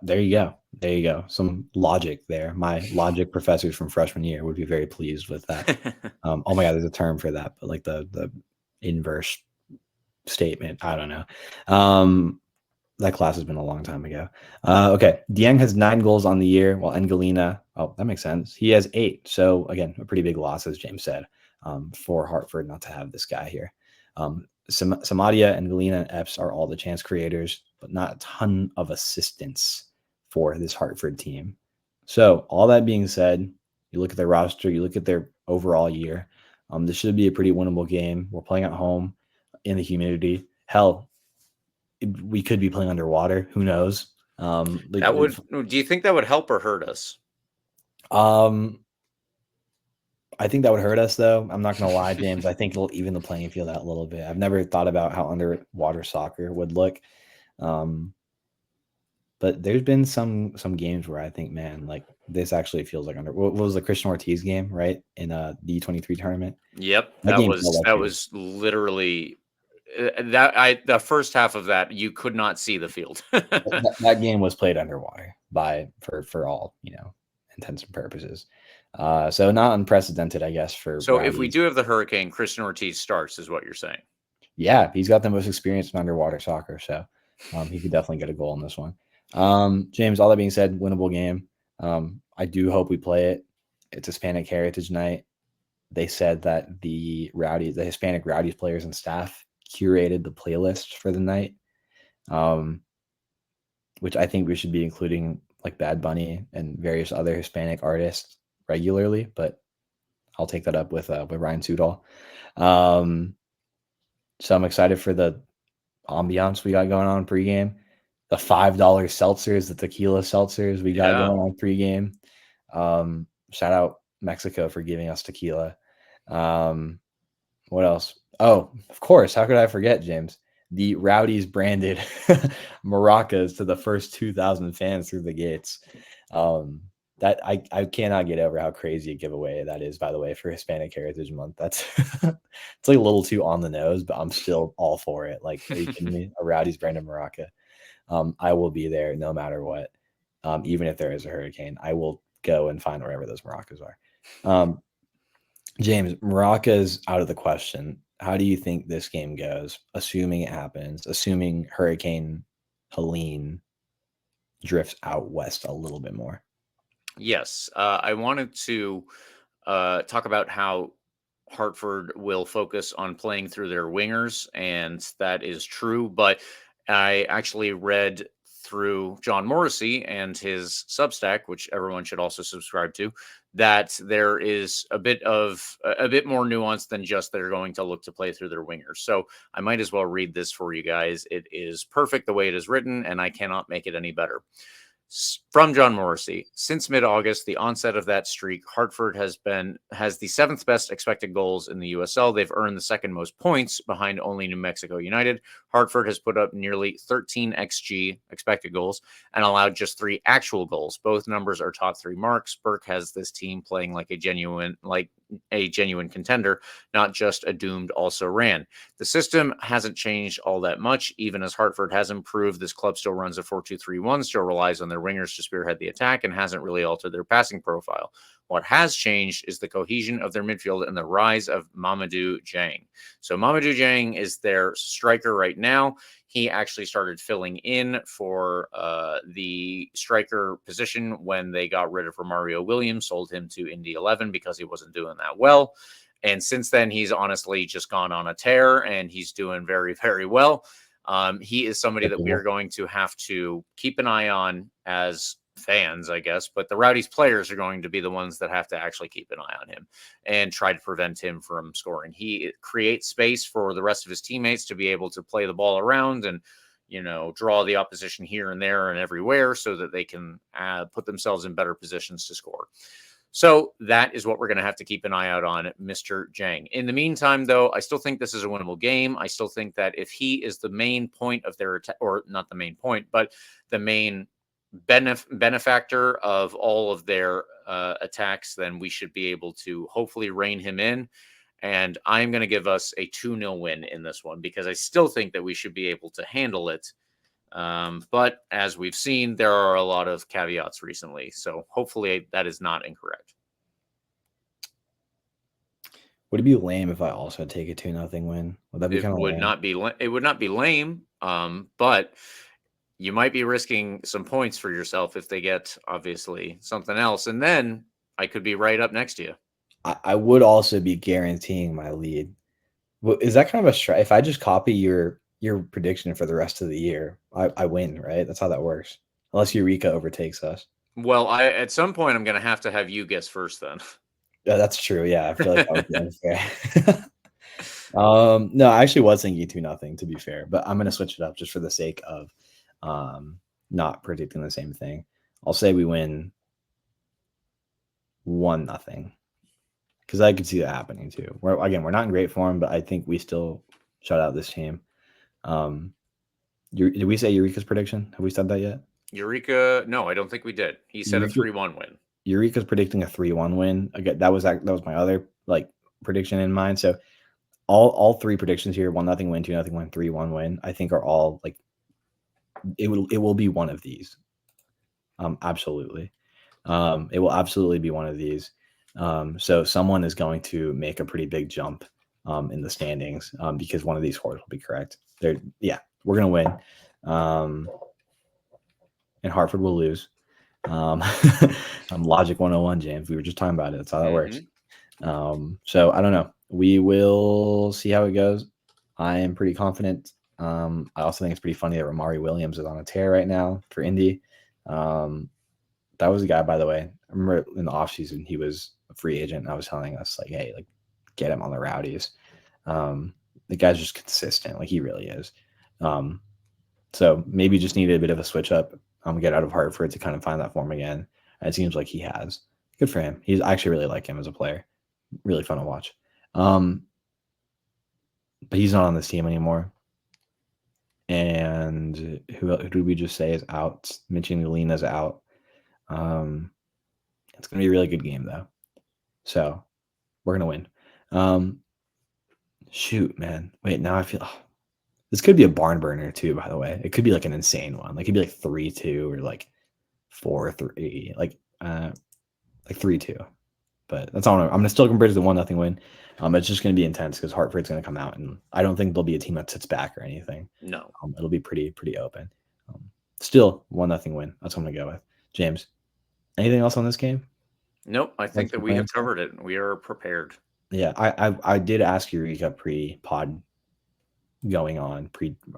There you go. There you go. Some logic there. My logic professors from freshman year would be very pleased with that. Oh my God, there's a term for that, but like the inverse statement. I don't know. That class has been a long time ago. Okay. Dieng has 9 goals on the year, while Engalina, that makes sense. He has 8. So again, a pretty big loss, as James said, for Hartford not to have this guy here. Samadia and Galena and Epps are all the chance creators, but not a ton of assistance for this Hartford team. So all that being said, you look at their roster, you look at their overall year. This should be a pretty winnable game. We're playing at home in the humidity. Hell, we could be playing underwater. Who knows? Do you think that would help or hurt us? I think that would hurt us, though. I'm not going to lie, James. I think it'll even the playing field out a little bit. I've never thought about how underwater soccer would look. But there's been some games where I think, man, like this actually feels like what was the Christian Ortiz game, right? In the U23 tournament. Yep. That was literally the first half of that, you could not see the field. that game was played underwater for all, intents and purposes. So not unprecedented, I guess. So if we do have the hurricane, Christian Ortiz starts, is what you're saying? Yeah, he's got the most experience in underwater soccer, so he could definitely get a goal in this one. James, all that being said, winnable game. I do hope we play it. It's Hispanic Heritage Night. They said that the Hispanic Rowdies players and staff curated the playlist for the night, which I think we should be including like Bad Bunny and various other Hispanic artists regularly, but I'll take that up with Ryan Sudol. So I'm excited for the ambiance we got going on pregame. The $5 seltzers, the tequila seltzers we got going on pregame. Shout out Mexico for giving us tequila. What else? Oh, of course. How could I forget, James? The Rowdies branded maracas to the first 2,000 fans through the gates. That I cannot get over how crazy a giveaway that is, by the way, for Hispanic Heritage Month. That's it's like a little too on the nose, but I'm still all for it. Like, are you kidding me? A Rowdies branded maraca. I will be there no matter what. Even if there is a hurricane, I will go and find wherever those maracas are. James, maracas out of the question. How do you think this game goes? Assuming it happens, assuming Hurricane Helene drifts out west a little bit more. Yes, I wanted to talk about how Hartford will focus on playing through their wingers, and that is true. But I actually read through John Morrissey and his Substack, which everyone should also subscribe to, that there is a bit more nuance than just they're going to look to play through their wingers. So I might as well read this for you guys. It is perfect the way it is written, and I cannot make it any better. From John Morrissey, since mid-August, the onset of that streak, Hartford has the 7th best expected goals in the USL. They've earned the 2nd most points behind only New Mexico United. Hartford has put up nearly 13 XG expected goals and allowed just 3 actual goals. Both numbers are top 3 marks. Burke has this team playing like a genuine contender, not just a doomed also ran. The system hasn't changed all that much, even as Hartford has improved. This club still runs a 4-2-3-1, still relies on their wingers to spearhead the attack, and hasn't really altered their passing profile. What has changed is the cohesion of their midfield and the rise of Mamadou Dieng. So Mamadou Dieng is their striker right now. He actually started filling in for the striker position when they got rid of Romario Williams, sold him to Indy 11 because he wasn't doing that well. And since then, he's honestly just gone on a tear, and he's doing very, very well. He is somebody that we are going to have to keep an eye on as fans, I guess, but the Rowdies players are going to be the ones that have to actually keep an eye on him and try to prevent him from scoring. He creates space for the rest of his teammates to be able to play the ball around and, draw the opposition here and there and everywhere so that they can put themselves in better positions to score. So that is what we're going to have to keep an eye out on, Mr. Dieng. In the meantime, though, I still think this is a winnable game. I still think that if he is the main point of their attack, or not the main point, but the main benefactor of all of their attacks, then we should be able to hopefully rein him in. And I'm going to give us a 2-0 win in this one because I still think that we should be able to handle it. But as we've seen, there are a lot of caveats recently. So hopefully that is not incorrect. Would it be lame if I also take a 2-0 win? Would that be kind of lame? It would not be lame. But you might be risking some points for yourself if they get obviously something else. And then I could be right up next to you. I would also be guaranteeing my lead. Is that kind of a strike? If I just copy your prediction for the rest of the year, I win, right? That's how that works. Unless Eureka overtakes us. Well, at some point I'm going to have you guess first then. Yeah, that's true. Yeah, I feel like that would be unfair. No, I actually was thinking 2-0 to be fair, but I'm going to switch it up just for the sake of not predicting the same thing. I'll say we win 1-0 because I could see that happening too. We're not in great form, but I think we still shut out this team. Did we say Eureka's prediction? Have we said that yet? Eureka? No, I don't think we did. He said a 3-1 win. Eureka's predicting a 3-1 win. Again, that was my other prediction in mind. So all three predictions here: 1-0 win, 2-0 win, 3-1 win. I think are all it will be one of these. Absolutely. It will absolutely be one of these. So someone is going to make a pretty big jump in the standings because one of these scores will be correct. We're gonna win. And Hartford will lose. Logic 101, James. We were just talking about it. That's how that works. So I don't know. We will see how it goes. I am pretty confident. I also think it's pretty funny that Ramari Williams is on a tear right now for Indy. That was a guy, by the way. I remember in the offseason, he was a free agent. And I was telling us, hey, get him on the Rowdies. The guy's just consistent. He really is. So maybe just needed a bit of a switch up. Get out of Hartford to kind of find that form again. And it seems like he has. Good for him. I actually really like him as a player. Really fun to watch. But he's not on this team anymore. And who did we just say is out? Mitchie Ngalina's out. It's going to be a really good game, though. So we're going to win. Shoot, man. Wait, now I feel... this could be a barn burner, too, by the way. It could be an insane one. It could be 3-2 or 4-3. 3-2. But that's all I'm going to still compare to the 1-0 win. It's just going to be intense because Hartford's going to come out, and I don't think there'll be a team that sits back or anything. No. It'll be pretty open. Still 1-0 win. That's what I'm going to go with. James, anything else on this game? Nope. I think that we have covered it. We are prepared. Yeah, I did ask Eureka pre-pod going on.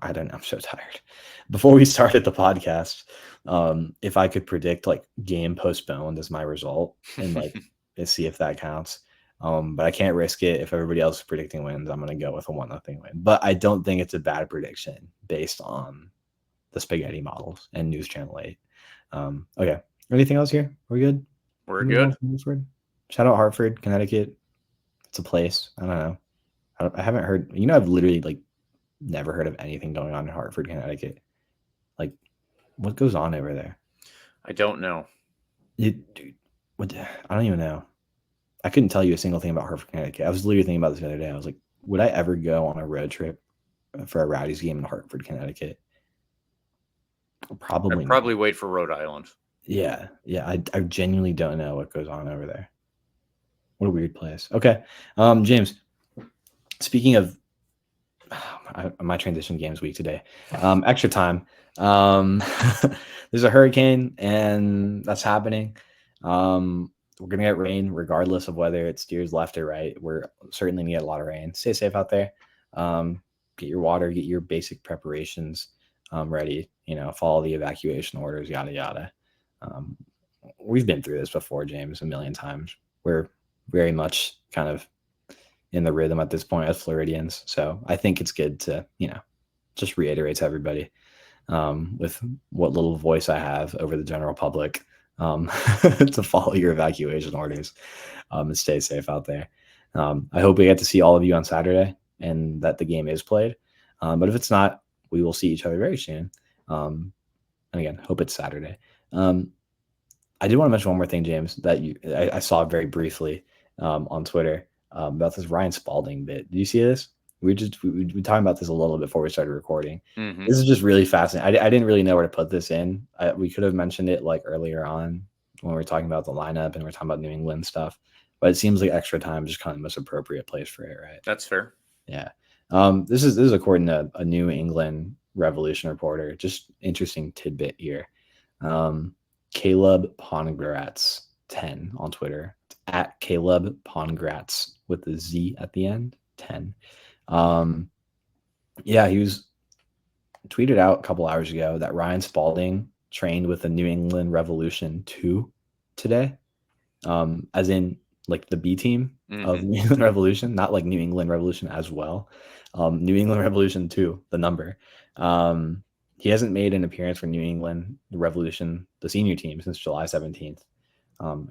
I'm so tired. Before we started the podcast, if I could predict game postponed as my result and see if that counts. But I can't risk it. If everybody else is predicting wins, I'm going to go with a 1-0 win. But I don't think it's a bad prediction based on the spaghetti models and News Channel 8. Okay. Anything else here? We're good? We're good. Shout out Hartford, Connecticut. It's a place. I don't know. I haven't heard. I've literally never heard of anything going on in Hartford, Connecticut. What goes on over there? I don't know. Dude, I don't even know. I couldn't tell you a single thing about Hartford, Connecticut. I was literally thinking about this the other day. I was like, would I ever go on a road trip for a Rowdies game in Hartford, Connecticut? Probably. I'd probably wait for Rhode Island. Yeah. I genuinely don't know what goes on over there. What a weird place. Okay, James. Speaking of my transition games week today, extra time. There's a hurricane, and that's happening. We're gonna get rain regardless of whether it steers left or right. We're certainly gonna get a lot of rain. Stay safe out there. Get your water, get your basic preparations ready. Follow the evacuation orders, yada yada. We've been through this before, James, a million times. We're very much kind of in the rhythm at this point as Floridians. So I think it's good to, just reiterate to everybody with what little voice I have over the general public to follow your evacuation orders and stay safe out there. I hope we get to see all of you on Saturday and that the game is played. But if it's not, we will see each other very soon. And again, hope it's Saturday. I did want to mention one more thing, James, that I saw very briefly on Twitter about this Ryan Spalding bit. Do you see this? We talking about this a little before we started recording. Mm-hmm. This is just really fascinating. I didn't really know where to put this in. We could have mentioned it like earlier on when we were talking about the lineup and we are talking about New England stuff, but it seems like extra time is just kind of the most appropriate place for it, right? That's fair. Yeah. This is according to a New England Revolution reporter. Just interesting tidbit here. Caleb Pongratz 10 on Twitter, at Caleb Pongratz with the Z at the end 10. Yeah, he was tweeted out a couple hours ago that Ryan Spalding trained with the New England Revolution 2 today, as in like the B team of New England Revolution, not like New England Revolution as well. New England Revolution 2, the number. He hasn't made an appearance for New England Revolution, the senior team, since July 17th.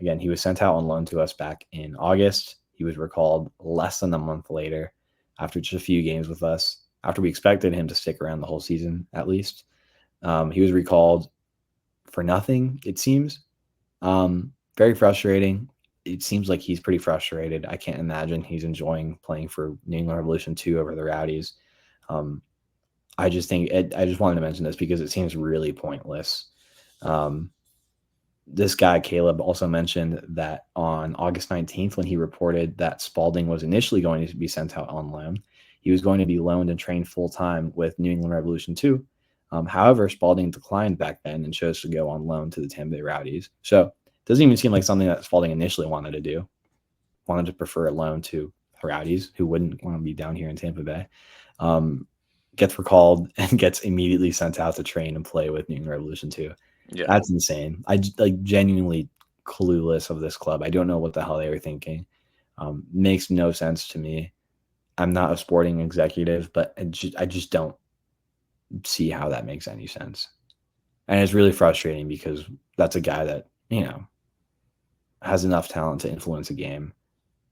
Again, he was sent out on loan to us back in August. He was recalled less than a month later after just a few games with us, after we expected him to stick around the whole season at least. He was recalled for nothing, it seems. Very frustrating. It seems like he's pretty frustrated. I can't imagine he's enjoying playing for New England Revolution 2 over the Rowdies. I just think I just wanted to mention this because it seems really pointless. This guy, Caleb, also mentioned that on August 19th, when he reported that Spalding was initially going to be sent out on loan, he was going to be loaned and trained full-time with New England Revolution 2. However, Spalding declined back then and chose to go on loan to the Tampa Bay Rowdies. So it doesn't even seem like something that Spalding initially wanted to do. Wanted to prefer a loan to Rowdies, who wouldn't want to be down here in Tampa Bay. Gets recalled and gets immediately sent out to train and play with New England Revolution 2. Yeah. That's insane. I like genuinely clueless of this club. I don't know what the hell they were thinking. Makes no sense to me. I'm not a sporting executive, but I just don't see how that makes any sense. And it's really frustrating because that's a guy that, has enough talent to influence a game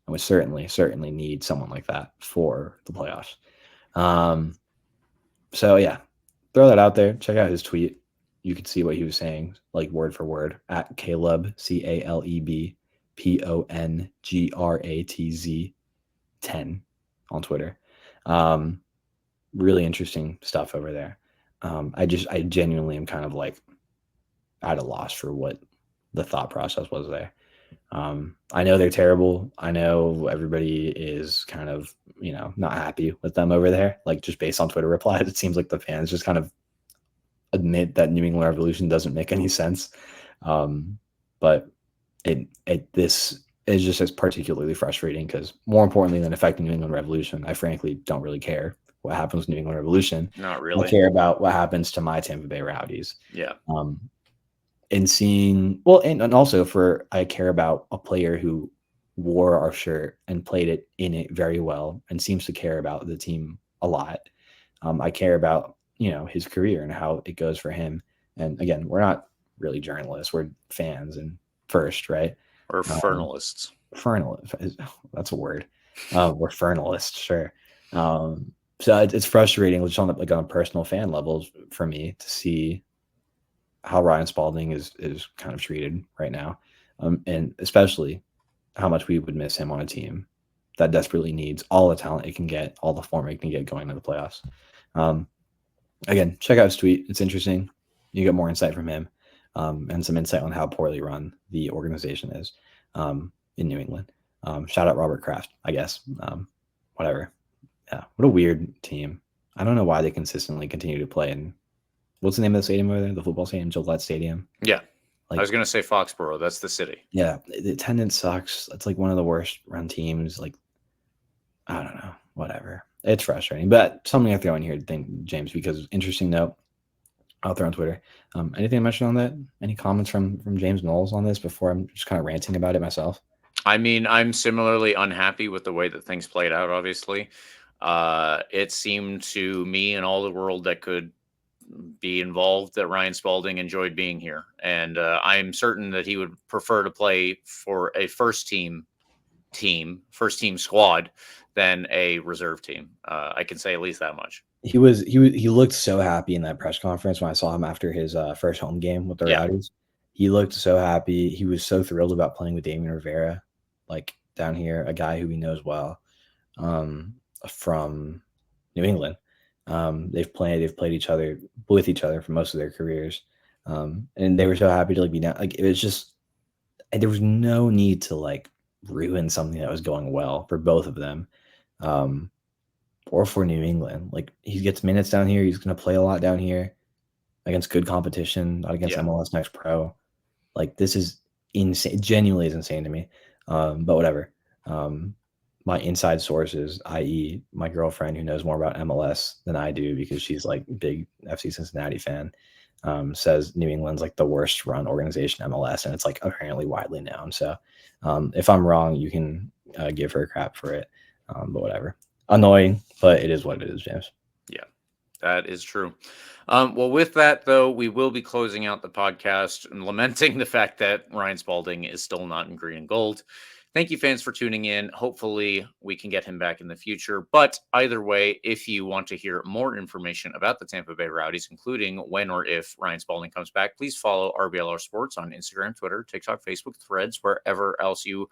and would certainly need someone like that for the playoffs. So yeah, throw that out there. Check out his tweet. You could see what he was saying, like word for word, at Caleb, CALEB PONGRATZ 10 on Twitter. Really interesting stuff over there. I genuinely am kind of like at a loss for what the thought process was there. I know they're terrible. I know everybody is kind of, not happy with them over there. Like just based on Twitter replies, it seems like the fans just kind of admit that New England Revolution doesn't make any sense. But this is just as particularly frustrating because more importantly than affecting New England Revolution, I frankly don't really care what happens with New England Revolution. Not really. I care about what happens to my Tampa Bay Rowdies. Yeah. And seeing, and also I care about a player who wore our shirt and played it in it very well and seems to care about the team a lot. I care about, his career and how it goes for him. And again, we're not really journalists. We're fans and first, right? Or fernalists. That's a word. We're fernalists, sure. So it's frustrating just on a personal fan level for me to see how Ryan Spalding is kind of treated right now. And especially how much we would miss him on a team that desperately needs all the talent it can get, all the form it can get going to the playoffs. Again, check out his tweet. It's interesting. You get more insight from him and some insight on how poorly run the organization is in New England. Shout out Robert Kraft, I guess. Whatever. Yeah, what a weird team. I don't know why they consistently continue to play in, what's the name of the stadium over there? The football stadium, Gillette Stadium? Yeah. I was going to say Foxborough. That's the city. Yeah. The attendance sucks. It's like one of the worst run teams. Like, I don't know. Whatever. It's frustrating. But something I throw in here, James, because interesting note, I'll throw on Twitter. Anything to mention on that? Any comments from James Knowles on this before I'm just kind of ranting about it myself? I mean, I'm similarly unhappy with the way that things played out, obviously. It seemed to me and all the world that could be involved that Ryan Spalding enjoyed being here. And I'm certain that he would prefer to play for a first team squad than a reserve team. I can say at least that much. He looked so happy in that press conference when I saw him after his first home game with the Rowdies. he looked so happy. He was so thrilled about playing with Damian Rivera, like down here, a guy who he knows well, from New England. They've played with each other for most of their careers. And they were so happy to like be down. Like, it was just, and there was no need to like ruin something that was going well for both of them. Or for New England. Like, he gets minutes down here. He's going to play a lot down here against good competition, not against MLS Next Pro. Like, this is insane. Genuinely is insane to me. But whatever. My inside sources, i.e. my girlfriend who knows more about MLS than I do because she's like big FC Cincinnati fan, says New England's like the worst run organization MLS, and it's like apparently widely known. So if I'm wrong, you can give her crap for it. But whatever. Annoying, but it is what it is, James. Yeah, that is true. Well, with that, though, we will be closing out the podcast and lamenting the fact that Ryan Spalding is still not in green and gold. Thank you, fans, for tuning in. Hopefully, we can get him back in the future. But either way, if you want to hear more information about the Tampa Bay Rowdies, including when or if Ryan Spalding comes back, please follow RBLR Sports on Instagram, Twitter, TikTok, Facebook, Threads, wherever else you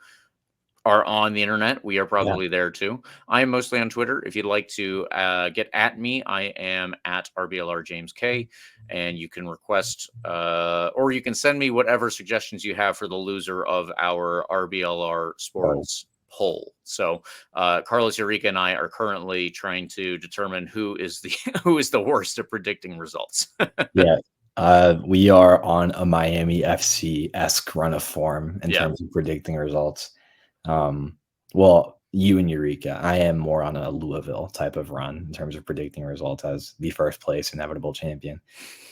are on the internet. We are probably there too. I am mostly on Twitter. If you'd like to get at me, I am at RBLR James K, and you can request or you can send me whatever suggestions you have for the loser of our RBLR Sports poll. So Carlos Eureka and I are currently trying to determine who is the worst at predicting results. We are on a Miami FC-esque run of form in terms of predicting results. Well, you and Eureka, I am more on a Louisville type of run in terms of predicting results as the first place inevitable champion.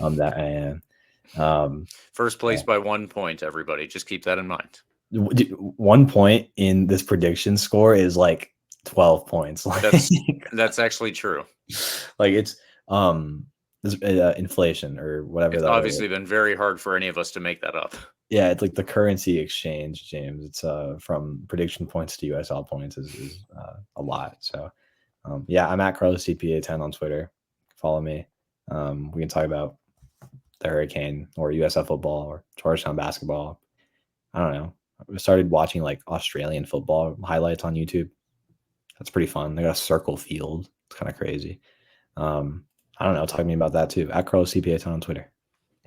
That I am. First place by 1 point, everybody. Just keep that in mind. 1 point in this prediction score is like 12 points. That's actually true. Like, it's inflation or whatever. It's obviously been very hard for any of us to make that up. Yeah, it's like the currency exchange, James. It's from prediction points to USL points is a lot. So I'm at Carlos CPA10 on Twitter. Follow me. We can talk about the Hurricane or USL football or Georgetown basketball. I don't know. I started watching like Australian football highlights on YouTube. That's pretty fun. They got a circle field. It's kind of crazy. I don't know. Talk to me about that too. At Carlos CPA10 on Twitter.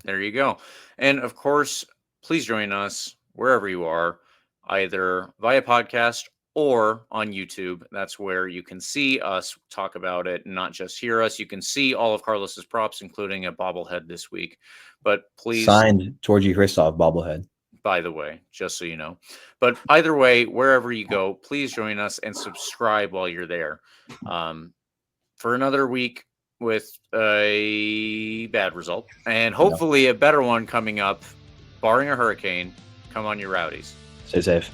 There you go. And of course, please join us wherever you are, either via podcast or on YouTube. That's where you can see us talk about it, not just hear us. You can see all of Carlos's props, including a bobblehead this week. But please, signed Georgie Christoph bobblehead, by the way, just so you know. But either way, wherever you go, please join us and subscribe while you're there. For another week with a bad result and hopefully a better one coming up. Barring a hurricane, come on, you Rowdies. Stay safe.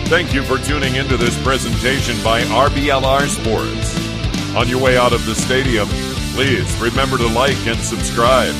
Thank you for tuning into this presentation by RBLR Sports. On your way out of the stadium, please remember to like and subscribe.